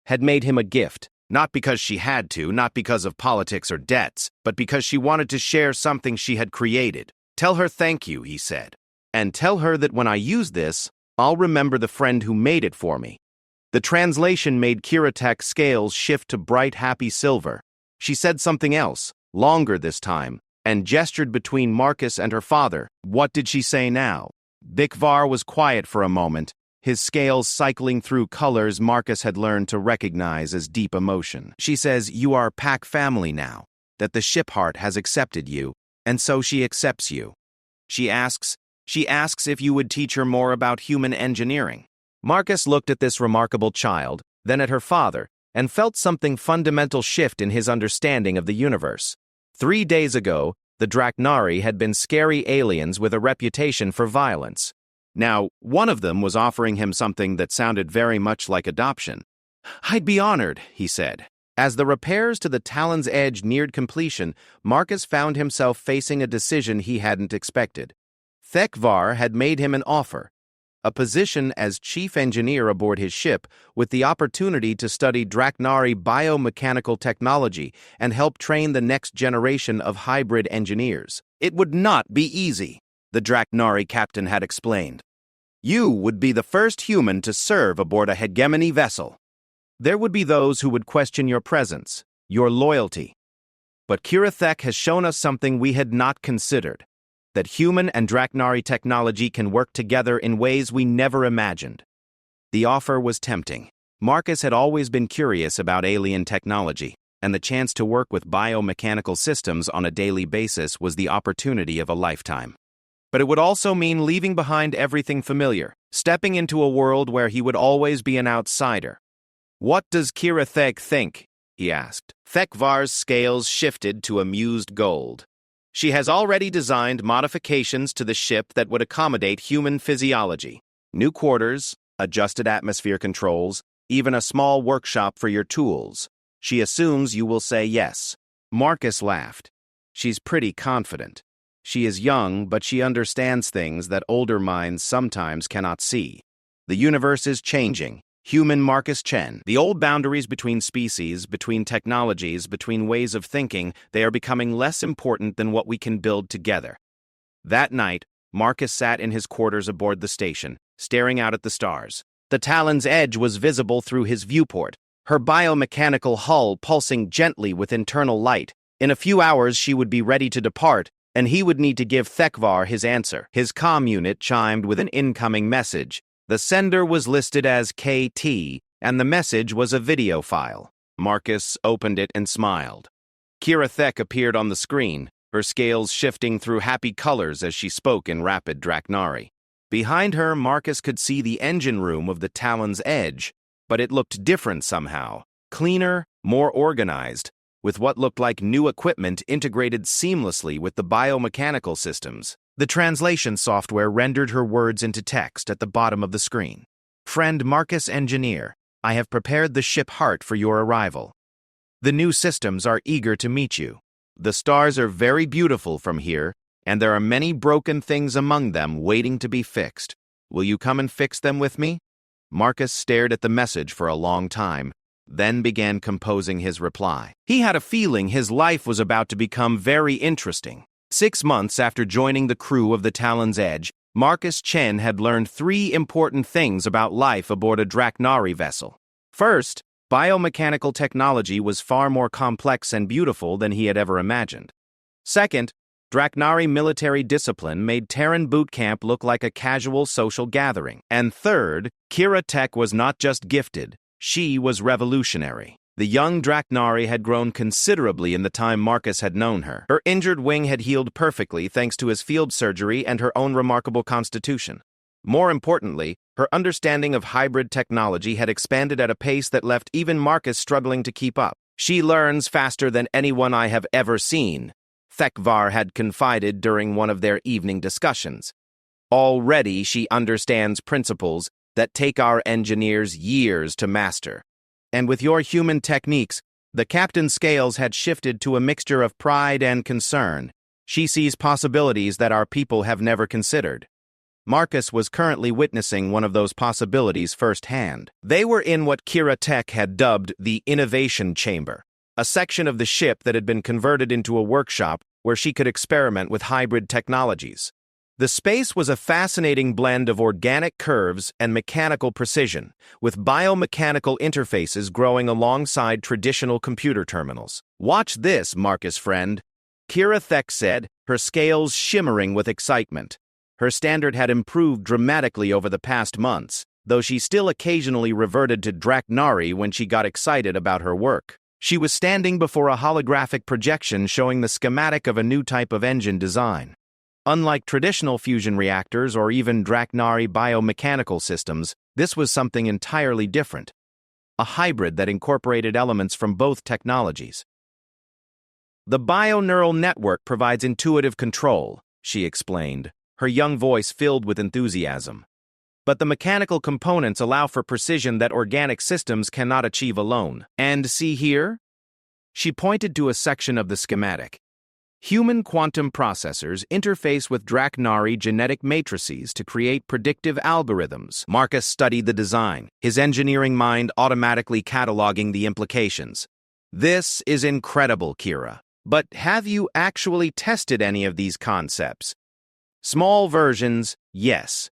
had made him a gift, not because she had to, not because of politics or debts, but because she wanted to share something she had created. "Tell her thank you," he said, "and tell her that when I use this, I'll remember the friend who made it for me." The translation made Kiratek's scales shift to bright, happy silver. She said something else, longer this time, and gestured between Marcus and her father. What did she say now? Thekvar was quiet for a moment, his scales cycling through colors Marcus had learned to recognize as deep emotion. "She says you are pack family now, that the ship heart has accepted you, and so she accepts you. She asks if you would teach her more about human engineering." Marcus looked at this remarkable child, then at her father, and felt something fundamental shift in his understanding of the universe. 3 days ago, the Draknari had been scary aliens with a reputation for violence. Now, one of them was offering him something that sounded very much like adoption. "I'd be honored," he said. As the repairs to the Talon's Edge neared completion, Marcus found himself facing a decision he hadn't expected. Thekvar had made him an offer, a position as chief engineer aboard his ship with the opportunity to study Draknari biomechanical technology and help train the next generation of hybrid engineers. "It would not be easy," the Draknari captain had explained. "You would be the first human to serve aboard a hegemony vessel. There would be those who would question your presence, your loyalty. But Kirathek has shown us something we had not considered, that human and Draknari technology can work together in ways we never imagined." The offer was tempting. Marcus had always been curious about alien technology, and the chance to work with biomechanical systems on a daily basis was the opportunity of a lifetime. But it would also mean leaving behind everything familiar, stepping into a world where he would always be an outsider. "What does Kirathek think?" he asked. Thekvar's scales shifted to amused gold. "She has already designed modifications to the ship that would accommodate human physiology. New quarters, adjusted atmosphere controls, even a small workshop for your tools. She assumes you will say yes." Marcus laughed. "She's pretty confident. She is young, but she understands things that older minds sometimes cannot see. The universe is changing. Human Marcus Chen. The old boundaries between species, between technologies, between ways of thinking, they are becoming less important than what we can build together." That night, Marcus sat in his quarters aboard the station, staring out at the stars. The Talon's Edge was visible through his viewport, her biomechanical hull pulsing gently with internal light. In a few hours she would be ready to depart, and he would need to give Thekvar his answer. His comm unit chimed with an incoming message. The sender was listed as KT, and the message was a video file. Marcus opened it and smiled. Kirathek appeared on the screen, her scales shifting through happy colors as she spoke in rapid Draknari. Behind her, Marcus could see the engine room of the Talon's Edge, but it looked different somehow. Cleaner, more organized, with what looked like new equipment integrated seamlessly with the biomechanical systems. The translation software rendered her words into text at the bottom of the screen. "Friend Marcus Engineer, I have prepared the ship heart for your arrival. The new systems are eager to meet you. The stars are very beautiful from here, and there are many broken things among them waiting to be fixed. Will you come and fix them with me? Marcus stared at the message for a long time, then began composing his reply. He had a feeling his life was about to become very interesting. 6 months after joining the crew of the Talon's Edge, Marcus Chen had learned 3 important things about life aboard a Draknari vessel. First, biomechanical technology was far more complex and beautiful than he had ever imagined. Second, Draknari military discipline made Terran boot camp look like a casual social gathering. And third, Kira Tech was not just gifted, she was revolutionary. The young Draknari had grown considerably in the time Marcus had known her. Her injured wing had healed perfectly thanks to his field surgery and her own remarkable constitution. More importantly, her understanding of hybrid technology had expanded at a pace that left even Marcus struggling to keep up. She learns faster than anyone I have ever seen, Thekvar had confided during one of their evening discussions. Already she understands principles that take our engineers years to master. And with your human techniques, the captain's scales had shifted to a mixture of pride and concern. She sees possibilities that our people have never considered. Marcus was currently witnessing one of those possibilities firsthand. They were in what Kira Tech had dubbed the Innovation Chamber, a section of the ship that had been converted into a workshop where she could experiment with hybrid technologies. The space was a fascinating blend of organic curves and mechanical precision, with biomechanical interfaces growing alongside traditional computer terminals. Watch this, Marcus friend, Kira Tech said, her scales shimmering with excitement. Her standard had improved dramatically over the past months, though she still occasionally reverted to Draknari when she got excited about her work. She was standing before a holographic projection showing the schematic of a new type of engine design. Unlike traditional fusion reactors or even Draknari biomechanical systems, this was something entirely different. A hybrid that incorporated elements from both technologies. The bioneural network provides intuitive control, she explained, her young voice filled with enthusiasm. But the mechanical components allow for precision that organic systems cannot achieve alone. And see here? She pointed to a section of the schematic. Human quantum processors interface with Draknari genetic matrices to create predictive algorithms. Marcus studied the design, his engineering mind automatically cataloging the implications. This is incredible, Kira. But have you actually tested any of these concepts? Small versions, yes.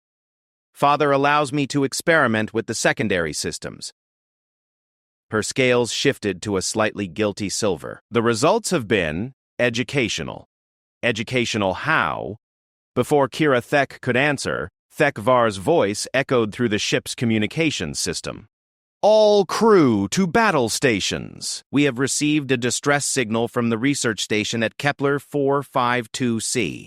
Father allows me to experiment with the secondary systems. Her scales shifted to a slightly guilty silver. The results have been educational. Educational how? Before Kira Thek could answer, Thekvar's voice echoed through the ship's communications system. All crew to battle stations. We have received a distress signal from the research station at Kepler 452c.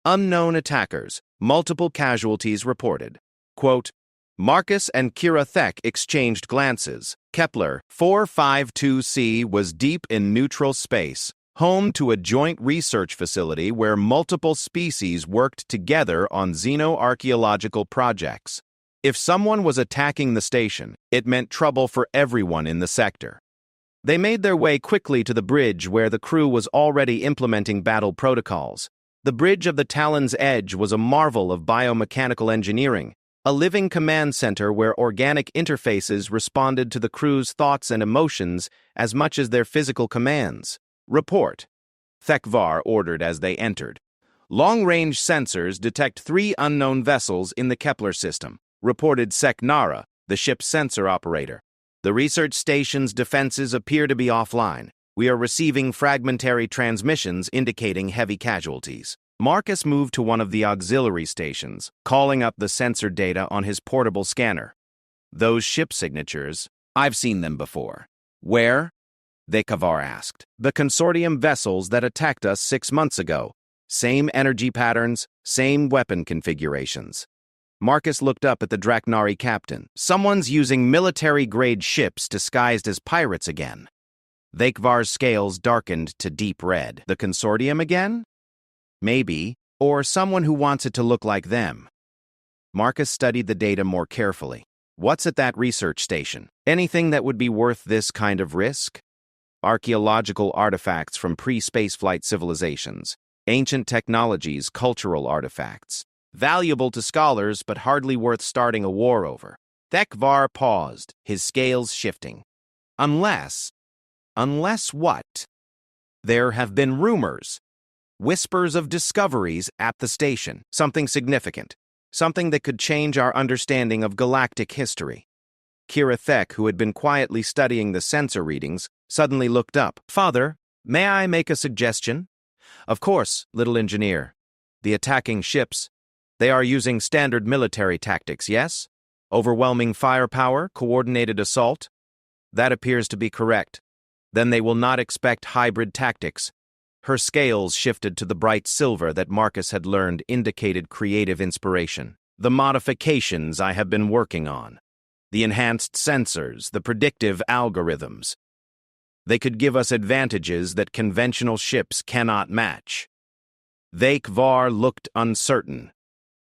Unknown attackers. Multiple casualties reported. Quote, Marcus and Kira Thek exchanged glances. Kepler 452c was deep in neutral space, home to a joint research facility where multiple species worked together on xenoarchaeological projects. If someone was attacking the station, it meant trouble for everyone in the sector. They made their way quickly to the bridge where the crew was already implementing battle protocols. The bridge of the Talon's Edge was a marvel of biomechanical engineering, a living command center where organic interfaces responded to the crew's thoughts and emotions as much as their physical commands. Report, Thekvar ordered as they entered. Long-range sensors detect 3 unknown vessels in the Kepler system, reported Seknara, the ship's sensor operator. The research station's defenses appear to be offline. We are receiving fragmentary transmissions indicating heavy casualties. Marcus moved to one of the auxiliary stations, calling up the sensor data on his portable scanner. Those ship signatures, I've seen them before. Where? Thekvar asked. The consortium vessels that attacked us 6 months ago. Same energy patterns, same weapon configurations. Marcus looked up at the Draknari captain. Someone's using military-grade ships disguised as pirates again. Thekvar's scales darkened to deep red. The consortium again? Maybe, or someone who wants it to look like them. Marcus studied the data more carefully. What's at that research station? Anything that would be worth this kind of risk? archaeological artifacts from pre-spaceflight civilizations, ancient technologies, cultural artifacts. Valuable to scholars, but hardly worth starting a war over. Thekvar paused, his scales shifting. Unless what? There have been rumors, whispers of discoveries at the station, something significant, something that could change our understanding of galactic history. Kira Thek, who had been quietly studying the sensor readings, suddenly looked up. "Father, may I make a suggestion?" "Of course, little engineer. The attacking ships, they are using standard military tactics, yes? Overwhelming firepower, coordinated assault? That appears to be correct. Then they will not expect hybrid tactics." Her scales shifted to the bright silver that Marcus had learned indicated creative inspiration. "The modifications I have been working on. The enhanced sensors, the predictive algorithms. They could give us advantages that conventional ships cannot match." Thekvar looked uncertain.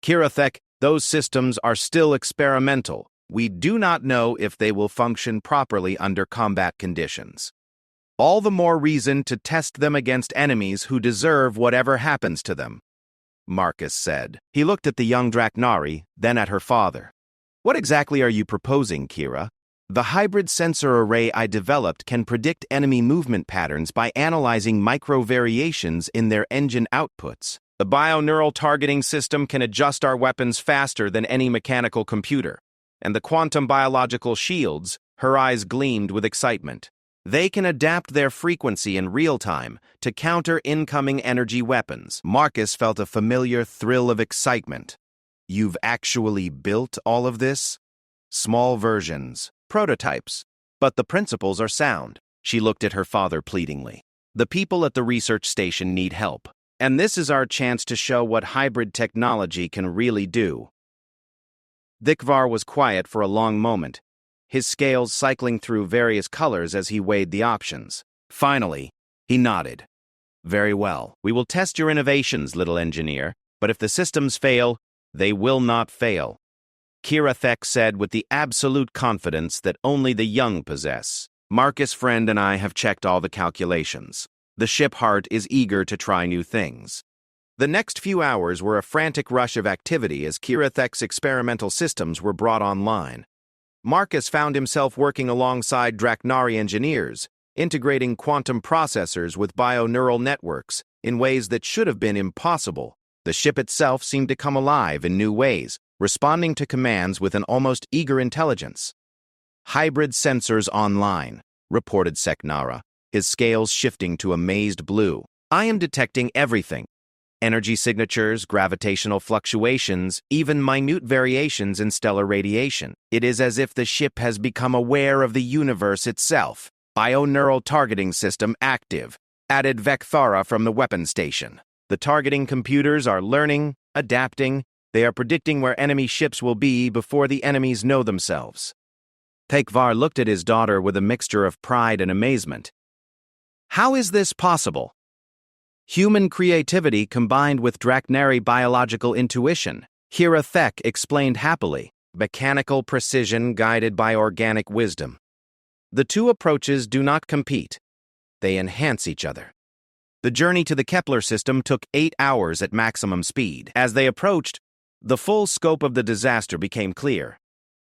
"Kira Thek, those systems are still experimental. We do not know if they will function properly under combat conditions. All the more reason to test them against enemies who deserve whatever happens to them," Marcus said. He looked at the young Draknari, then at her father. "What exactly are you proposing, Kira?" "The hybrid sensor array I developed can predict enemy movement patterns by analyzing micro-variations in their engine outputs. The bioneural targeting system can adjust our weapons faster than any mechanical computer. And the quantum biological shields," her eyes gleamed with excitement. "They can adapt their frequency in real time to counter incoming energy weapons." Marcus felt a familiar thrill of excitement. "You've actually built all of this?" "Small versions, prototypes, but the principles are sound." She looked at her father pleadingly. "The people at the research station need help, and this is our chance to show what hybrid technology can really do." Thekvar was quiet for a long moment, his scales cycling through various colors as he weighed the options. Finally, he nodded. "Very well. We will test your innovations, little engineer, but if the systems fail, they will not fail," Kira Thek said with the absolute confidence that only the young possess. "Marcus' friend and I have checked all the calculations. The ship heart is eager to try new things." The next few hours were a frantic rush of activity as Kira Thek's experimental systems were brought online. Marcus found himself working alongside Draknari engineers, integrating quantum processors with bioneural networks in ways that should have been impossible. The ship itself seemed to come alive in new ways, responding to commands with an almost eager intelligence. "Hybrid sensors online," reported Seknara, his scales shifting to amazed blue. "I am detecting everything. Energy signatures, gravitational fluctuations, even minute variations in stellar radiation. It is as if the ship has become aware of the universe itself. Bioneural targeting system active. Added Vecthara from the weapon station. The targeting computers are learning, adapting. They are predicting where enemy ships will be before the enemies know themselves." Thekvar looked at his daughter with a mixture of pride and amazement. "How is this possible?" "Human creativity combined with Draknari biological intuition," Kira Thek explained happily. "Mechanical precision guided by organic wisdom. The two approaches do not compete. They enhance each other." The journey to the Kepler system took 8 hours at maximum speed. As they approached, the full scope of the disaster became clear.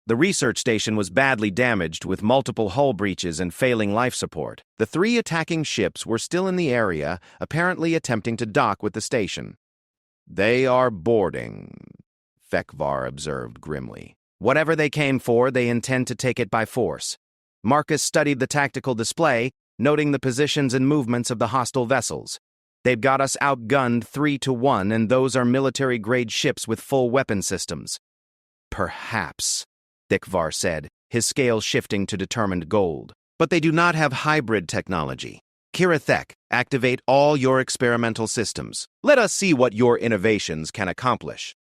The research station was badly damaged with multiple hull breaches and failing life support. The 3 attacking ships were still in the area, apparently attempting to dock with the station. "They are boarding," Thekvar observed grimly. "Whatever they came for, they intend to take it by force." Marcus studied the tactical display, noting the positions and movements of the hostile vessels. "They've got us outgunned 3-1, and those are military-grade ships with full weapon systems." "Perhaps," Thekvar said, his scales shifting to determined gold. "But they do not have hybrid technology. Kira Thek, activate all your experimental systems. Let us see what your innovations can accomplish."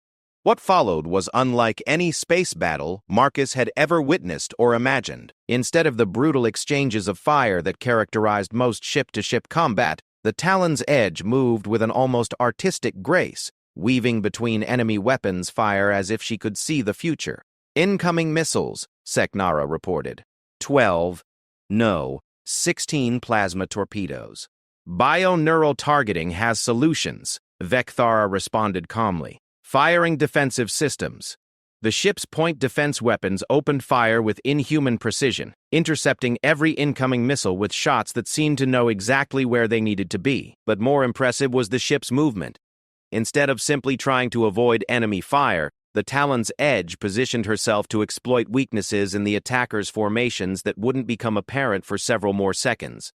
What followed was unlike any space battle Marcus had ever witnessed or imagined. Instead of the brutal exchanges of fire that characterized most ship-to-ship combat, the Talon's edge moved with an almost artistic grace, weaving between enemy weapons fire as if she could see the future. "Incoming missiles," Seknara reported. 12. No, 16 plasma torpedoes. Bio-neural targeting has solutions, Vecthara responded calmly. Firing defensive systems. The ship's point defense weapons opened fire with inhuman precision, intercepting every incoming missile with shots that seemed to know exactly where they needed to be. But more impressive was the ship's movement. Instead of simply trying to avoid enemy fire, the Talon's Edge positioned herself to exploit weaknesses in the attacker's formations that wouldn't become apparent for several more seconds.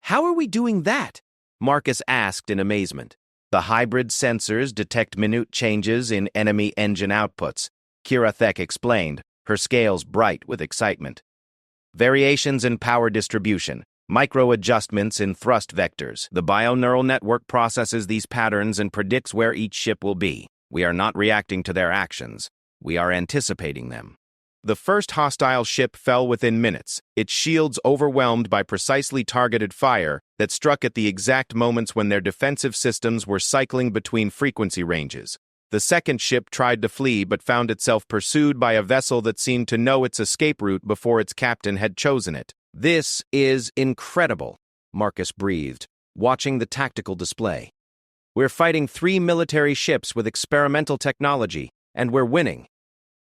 "How are we doing that?" Marcus asked in amazement. "The hybrid sensors detect minute changes in enemy engine outputs," Kirathek explained, her scales bright with excitement. "Variations in power distribution, micro-adjustments in thrust vectors. The bio-neural network processes these patterns and predicts where each ship will be. We are not reacting to their actions. We are anticipating them." The first hostile ship fell within minutes, its shields overwhelmed by precisely targeted fire that struck at the exact moments when their defensive systems were cycling between frequency ranges. The second ship tried to flee but found itself pursued by a vessel that seemed to know its escape route before its captain had chosen it. "This is incredible," Marcus breathed, watching the tactical display. "We're fighting 3 military ships with experimental technology, and we're winning."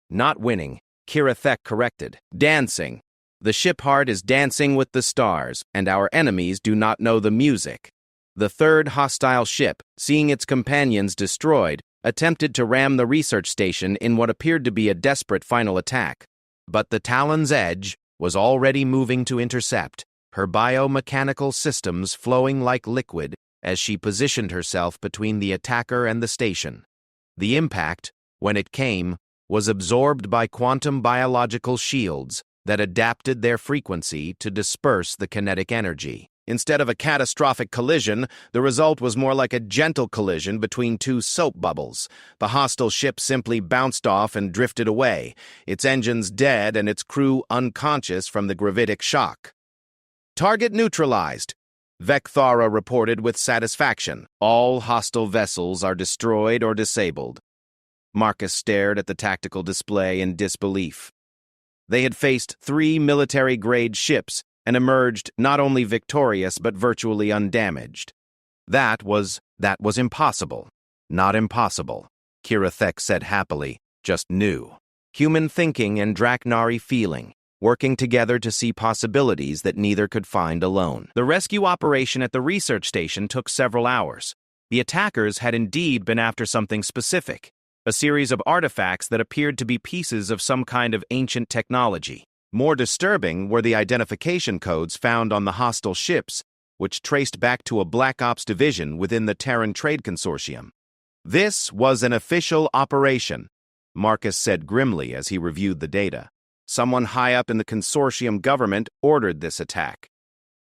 "Not winning," Kirathek corrected. "Dancing. The ship heart is dancing with the stars, and our enemies do not know the music." The third hostile ship, seeing its companions destroyed, attempted to ram the research station in what appeared to be a desperate final attack. But the Talon's Edge was already moving to intercept, her biomechanical systems flowing like liquid as she positioned herself between the attacker and the station. The impact, when it came, was absorbed by quantum biological shields that adapted their frequency to disperse the kinetic energy. Instead of a catastrophic collision, the result was more like a gentle collision between two soap bubbles. The hostile ship simply bounced off and drifted away, its engines dead and its crew unconscious from the gravitic shock. "Target neutralized," Vecthara reported with satisfaction. "All hostile vessels are destroyed or disabled." Marcus stared at the tactical display in disbelief. They had faced 3 military-grade ships and emerged not only victorious but virtually undamaged. That was impossible. Not impossible, Kirathek said happily, just new. Human thinking and Draknari feeling, working together to see possibilities that neither could find alone. The rescue operation at the research station took several hours. The attackers had indeed been after something specific, a series of artifacts that appeared to be pieces of some kind of ancient technology. More disturbing were the identification codes found on the hostile ships, which traced back to a Black Ops division within the Terran Trade Consortium. "This was an official operation," Marcus said grimly as he reviewed the data. "Someone high up in the consortium government ordered this attack."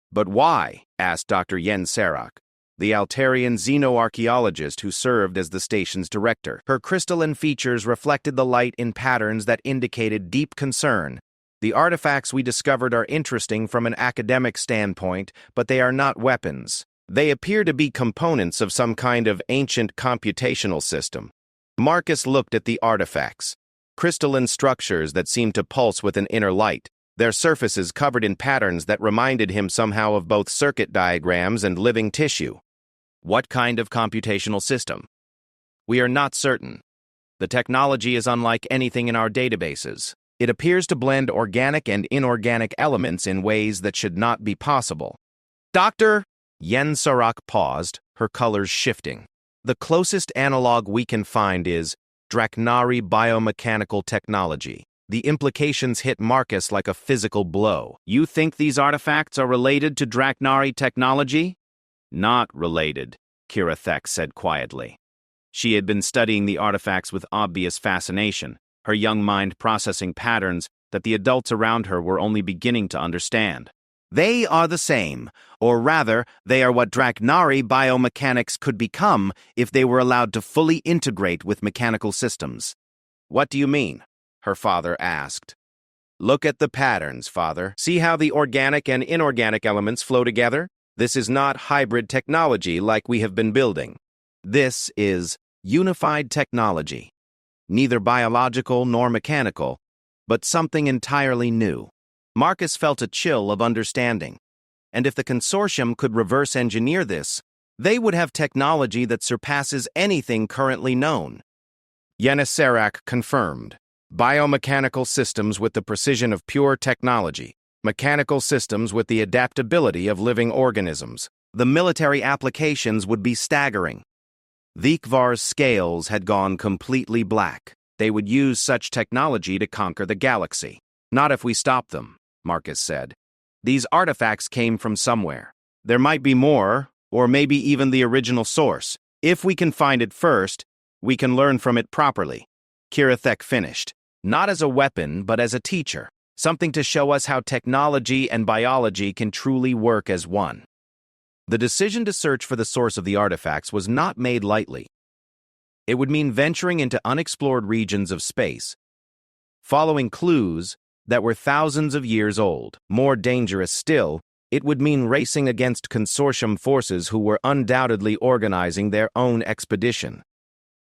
"But why?" asked Dr. Yen Sarak, the Altarian xenoarchaeologist who served as the station's director. Her crystalline features reflected the light in patterns that indicated deep concern. "The artifacts we discovered are interesting from an academic standpoint, but they are not weapons. They appear to be components of some kind of ancient computational system." Marcus looked at the artifacts. Crystalline structures that seemed to pulse with an inner light, their surfaces covered in patterns that reminded him somehow of both circuit diagrams and living tissue. "What kind of computational system?" "We are not certain. The technology is unlike anything in our databases. It appears to blend organic and inorganic elements in ways that should not be possible." "Doctor!" Yen Sarak paused, her colors shifting. "The closest analog we can find is Draknari biomechanical technology." The implications hit Marcus like a physical blow. "You think these artifacts are related to Draknari technology?" "Not related," Kirathek said quietly. She had been studying the artifacts with obvious fascination, her young mind processing patterns that the adults around her were only beginning to understand. "They are the same, or rather, they are what Draknari biomechanics could become if they were allowed to fully integrate with mechanical systems." "What do you mean?" her father asked. "Look at the patterns, father. See how the organic and inorganic elements flow together? This is not hybrid technology like we have been building. This is unified technology. Neither biological nor mechanical, but something entirely new." Marcus felt a chill of understanding. and if the consortium could reverse engineer this, they would have technology that surpasses anything currently known. Yenisserak confirmed. Biomechanical systems with the precision of pure technology. Mechanical systems with the adaptability of living organisms. The military applications would be staggering. Vikvar's scales had gone completely black. They would use such technology to conquer the galaxy. Not if we stop them, Marcus said. These artifacts came from somewhere. There might be more, or maybe even the original source. If we can find it first, we can learn from it properly. Kirathek finished. Not as a weapon, but as a teacher. Something to show us how technology and biology can truly work as one. The decision to search for the source of the artifacts was not made lightly. It would mean venturing into unexplored regions of space, following clues that were thousands of years old. More dangerous still, it would mean racing against consortium forces who were undoubtedly organizing their own expedition.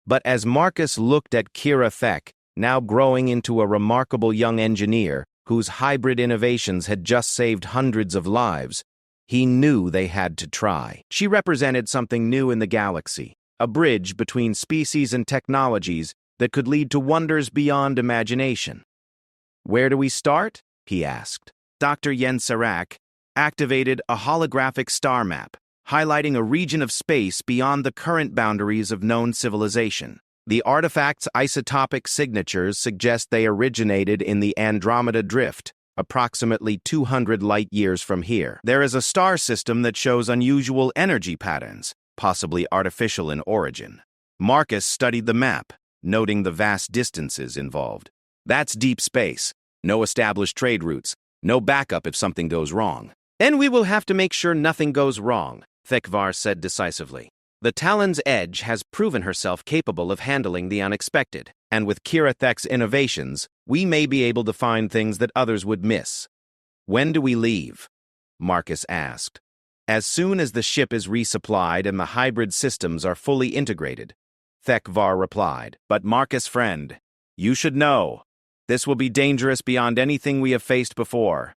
But as Marcus looked at Kirathek, now growing into a remarkable young engineer whose hybrid innovations had just saved hundreds of lives, he knew they had to try. She represented something new in the galaxy, a bridge between species and technologies that could lead to wonders beyond imagination. Where do we start? He asked. Dr. Yenisserak activated a holographic star map, highlighting a region of space beyond the current boundaries of known civilization. The artifact's isotopic signatures suggest they originated in the Andromeda Drift, approximately 200 light-years from here. There is a star system that shows unusual energy patterns, possibly artificial in origin. Marcus studied the map, noting the vast distances involved. That's deep space. No established trade routes. No backup if something goes wrong. Then we will have to make sure nothing goes wrong, Thekvar said decisively. The Talon's Edge has proven herself capable of handling the unexpected, and with Kirathek's innovations, we may be able to find things that others would miss. When do we leave? Marcus asked. As soon as the ship is resupplied and the hybrid systems are fully integrated, Thekvar replied. But Marcus, friend, you should know, this will be dangerous beyond anything we have faced before.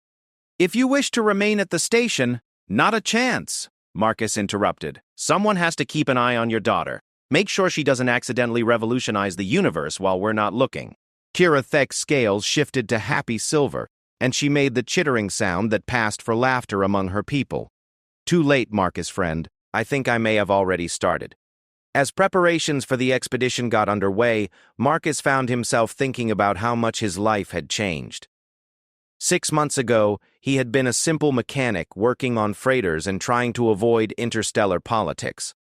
If you wish to remain at the station, not a chance, Marcus interrupted. Someone has to keep an eye on your daughter. Make sure she doesn't accidentally revolutionize the universe while we're not looking. Kirathek's scales shifted to happy silver, and she made the chittering sound that passed for laughter among her people. Too late, Marcus, friend. I think I may have already started. As preparations for the expedition got underway, Marcus found himself thinking about how much his life had changed. 6 months ago, he had been a simple mechanic working on freighters and trying to avoid interstellar politics.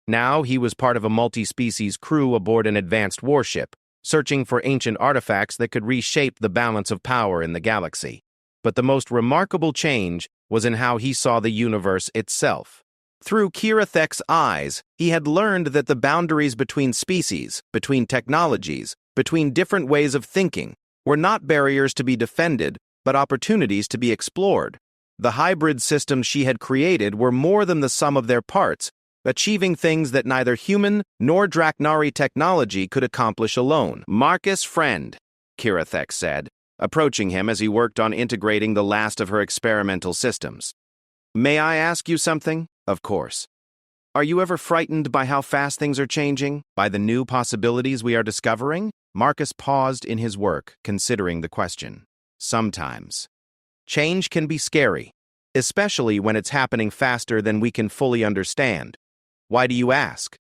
Now he was part of a multi-species crew aboard an advanced warship, searching for ancient artifacts that could reshape the balance of power in the galaxy. But the most remarkable change was in how he saw the universe itself. Through Kirathek's eyes, he had learned that the boundaries between species, between technologies, between different ways of thinking, were not barriers to be defended, but opportunities to be explored. The hybrid systems she had created were more than the sum of their parts, achieving things that neither human nor Draknari technology could accomplish alone. Marcus, friend, Kirathek said, approaching him as he worked on integrating the last of her experimental systems. May I ask you something? Of course. Are you ever frightened by how fast things are changing? By the new possibilities we are discovering? Marcus paused in his work, considering the question. Sometimes. Change can be scary, especially when it's happening faster than we can fully understand. Why do you ask?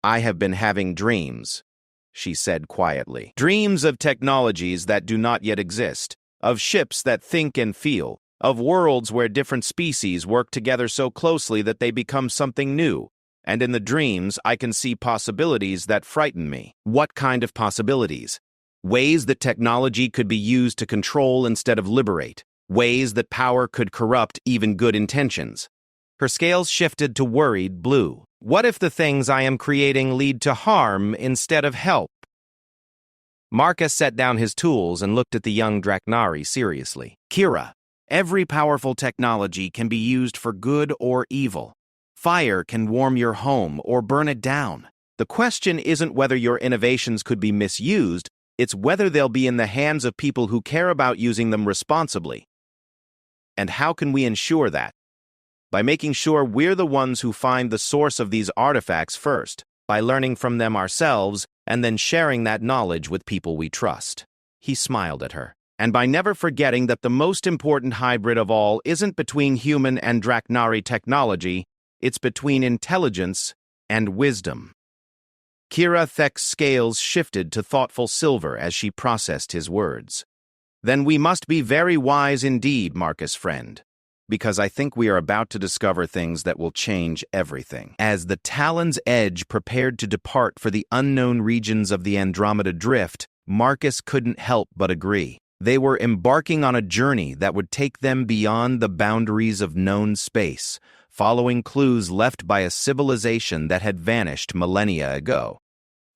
I have been having dreams, she said quietly. Dreams of technologies that do not yet exist, of ships that think and feel, of worlds where different species work together so closely that they become something new. And in the dreams, I can see possibilities that frighten me. What kind of possibilities? Ways that technology could be used to control instead of liberate. Ways that power could corrupt even good intentions. Her scales shifted to worried blue. What if the things I am creating lead to harm instead of help? Marcus set down his tools and looked at the young Draknari seriously. Kira, every powerful technology can be used for good or evil. Fire can warm your home or burn it down. The question isn't whether your innovations could be misused, it's whether they'll be in the hands of people who care about using them responsibly. And how can we ensure that? by making sure we're the ones who find the source of these artifacts first, by learning from them ourselves and then sharing that knowledge with people we trust. He smiled at her. And by never forgetting that the most important hybrid of all isn't between human and Draknari technology, it's between intelligence and wisdom. Kira Thek's scales shifted to thoughtful silver as she processed his words. Then we must be very wise indeed, Marcus friend, because I think we are about to discover things that will change everything. As the Talon's Edge prepared to depart for the unknown regions of the Andromeda Drift, Marcus couldn't help but agree. They were embarking on a journey that would take them beyond the boundaries of known space, following clues left by a civilization that had vanished millennia ago.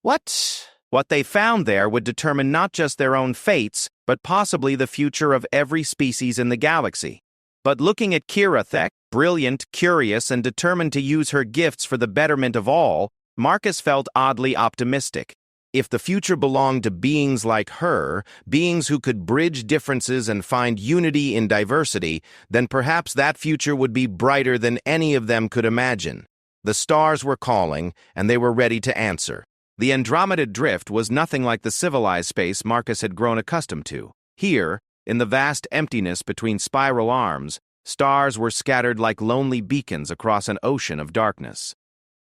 What they found there would determine not just their own fates, but possibly the future of every species in the galaxy. But looking at Kira Thek, brilliant, curious, and determined to use her gifts for the betterment of all, Marcus felt oddly optimistic. If the future belonged to beings like her, beings who could bridge differences and find unity in diversity, then perhaps that future would be brighter than any of them could imagine. The stars were calling, and they were ready to answer. The Andromeda Drift was nothing like the civilized space Marcus had grown accustomed to. Here, in the vast emptiness between spiral arms, stars were scattered like lonely beacons across an ocean of darkness.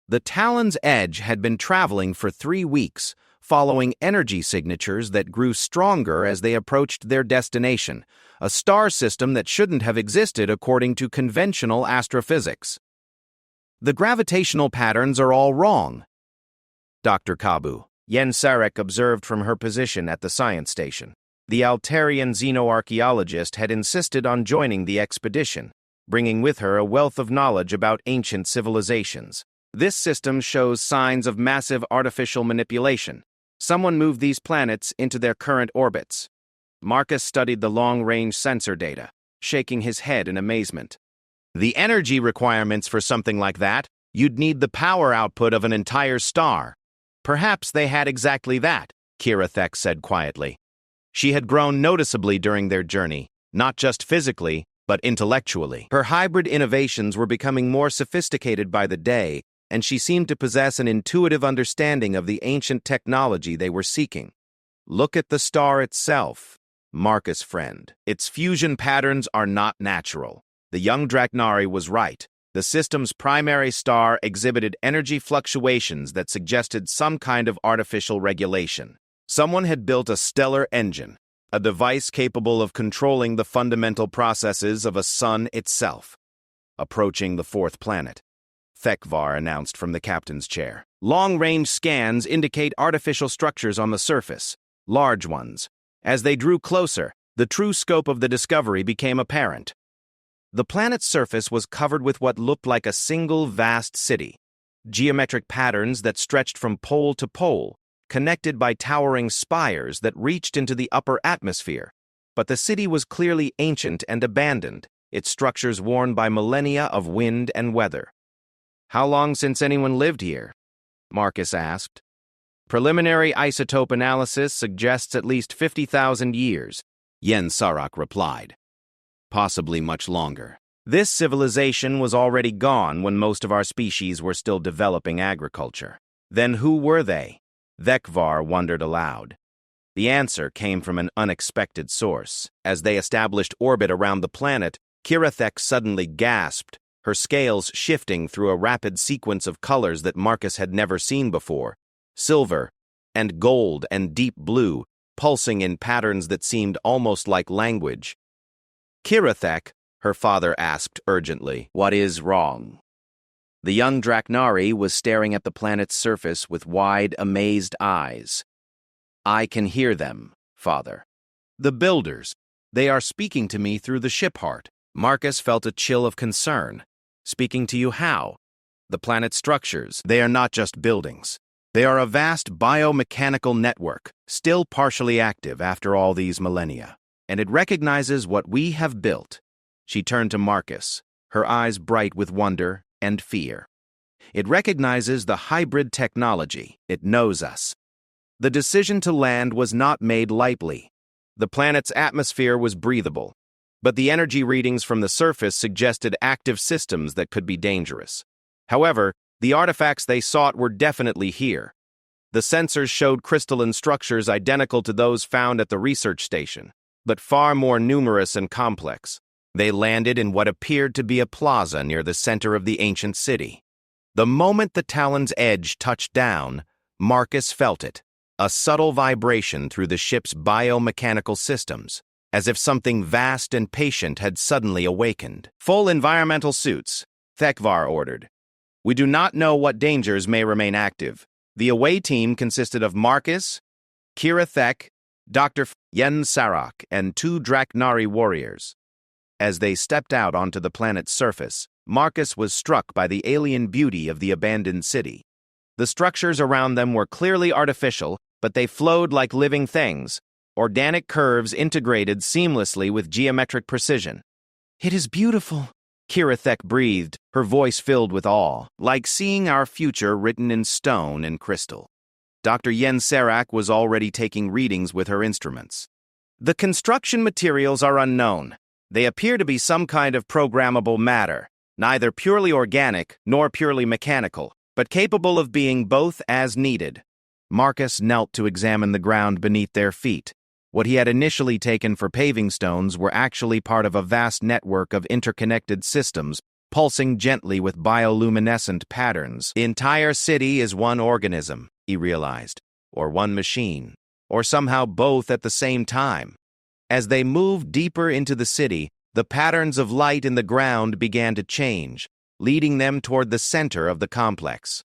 The Talon's Edge had been traveling for 3 weeks, following energy signatures that grew stronger as they approached their destination, a star system that shouldn't have existed according to conventional astrophysics. The gravitational patterns are all wrong, Dr. Kabu, Yen Sarek observed from her position at the science station. The Altarian xenoarchaeologist had insisted on joining the expedition, bringing with her a wealth of knowledge about ancient civilizations. This system shows signs of massive artificial manipulation. Someone moved these planets into their current orbits. Marcus studied the long-range sensor data, shaking his head in amazement. The energy requirements for something like that, you'd need the power output of an entire star. Perhaps they had exactly that, Kira Thek said quietly. She had grown noticeably during their journey, not just physically, but intellectually. Her hybrid innovations were becoming more sophisticated by the day, and she seemed to possess an intuitive understanding of the ancient technology they were seeking. Look at the star itself, Marcus friend. Its fusion patterns are not natural. The young Draknari was right. The system's primary star exhibited energy fluctuations that suggested some kind of artificial regulation. Someone had built a stellar engine, a device capable of controlling the fundamental processes of a sun itself. Approaching the 4th planet, Thekvar announced from the captain's chair. Long-range scans indicate artificial structures on the surface, large ones. As they drew closer, the true scope of the discovery became apparent. The planet's surface was covered with what looked like a single vast city, geometric patterns that stretched from pole to pole, connected by towering spires that reached into the upper atmosphere. But the city was clearly ancient and abandoned, its structures worn by millennia of wind and weather. How long since anyone lived here? Marcus asked. Preliminary isotope analysis suggests at least 50,000 years, Yen Sarak replied. Possibly much longer. This civilization was already gone when most of our species were still developing agriculture. Then who were they? Thekvar wondered aloud. The answer came from an unexpected source. As they established orbit around the planet, Kira Thek suddenly gasped, her scales shifting through a rapid sequence of colors that Marcus had never seen before. Silver, and gold, and deep blue, pulsing in patterns that seemed almost like language. Kira Thek, her father asked urgently, what is wrong? The young Draknari was staring at the planet's surface with wide, amazed eyes. I can hear them, father. The builders. They are speaking to me through the ship heart. Marcus felt a chill of concern. Speaking to you how? The planet's structures. They are not just buildings. They are a vast biomechanical network, still partially active after all these millennia. And it recognizes what we have built. She turned to Marcus, her eyes bright with wonder and fear. It recognizes the hybrid technology. It knows us. The decision to land was not made lightly. The planet's atmosphere was breathable, but the energy readings from the surface suggested active systems that could be dangerous. However, the artifacts they sought were definitely here. The sensors showed crystalline structures identical to those found at the research station, but far more numerous and complex. They landed in what appeared to be a plaza near the center of the ancient city. The moment the Talon's edge touched down, Marcus felt it, a subtle vibration through the ship's biomechanical systems, as if something vast and patient had suddenly awakened. "Full environmental suits," Thekvar ordered. "We do not know what dangers may remain active." The away team consisted of Marcus, Kira Thek, Dr. Yen Sarak, and 2 Draknari warriors. As they stepped out onto the planet's surface, Marcus was struck by the alien beauty of the abandoned city. The structures around them were clearly artificial, but they flowed like living things, organic curves integrated seamlessly with geometric precision. "It is beautiful," Kira Thek breathed, her voice filled with awe, "like seeing our future written in stone and crystal." Dr. Yen Sarak was already taking readings with her instruments. "The construction materials are unknown. They appear to be some kind of programmable matter, neither purely organic nor purely mechanical, but capable of being both as needed." Marcus knelt to examine the ground beneath their feet. What he had initially taken for paving stones were actually part of a vast network of interconnected systems, pulsing gently with bioluminescent patterns. The entire city is one organism, he realized, or one machine, or somehow both at the same time. As they moved deeper into the city, the patterns of light in the ground began to change, leading them toward the center of the complex.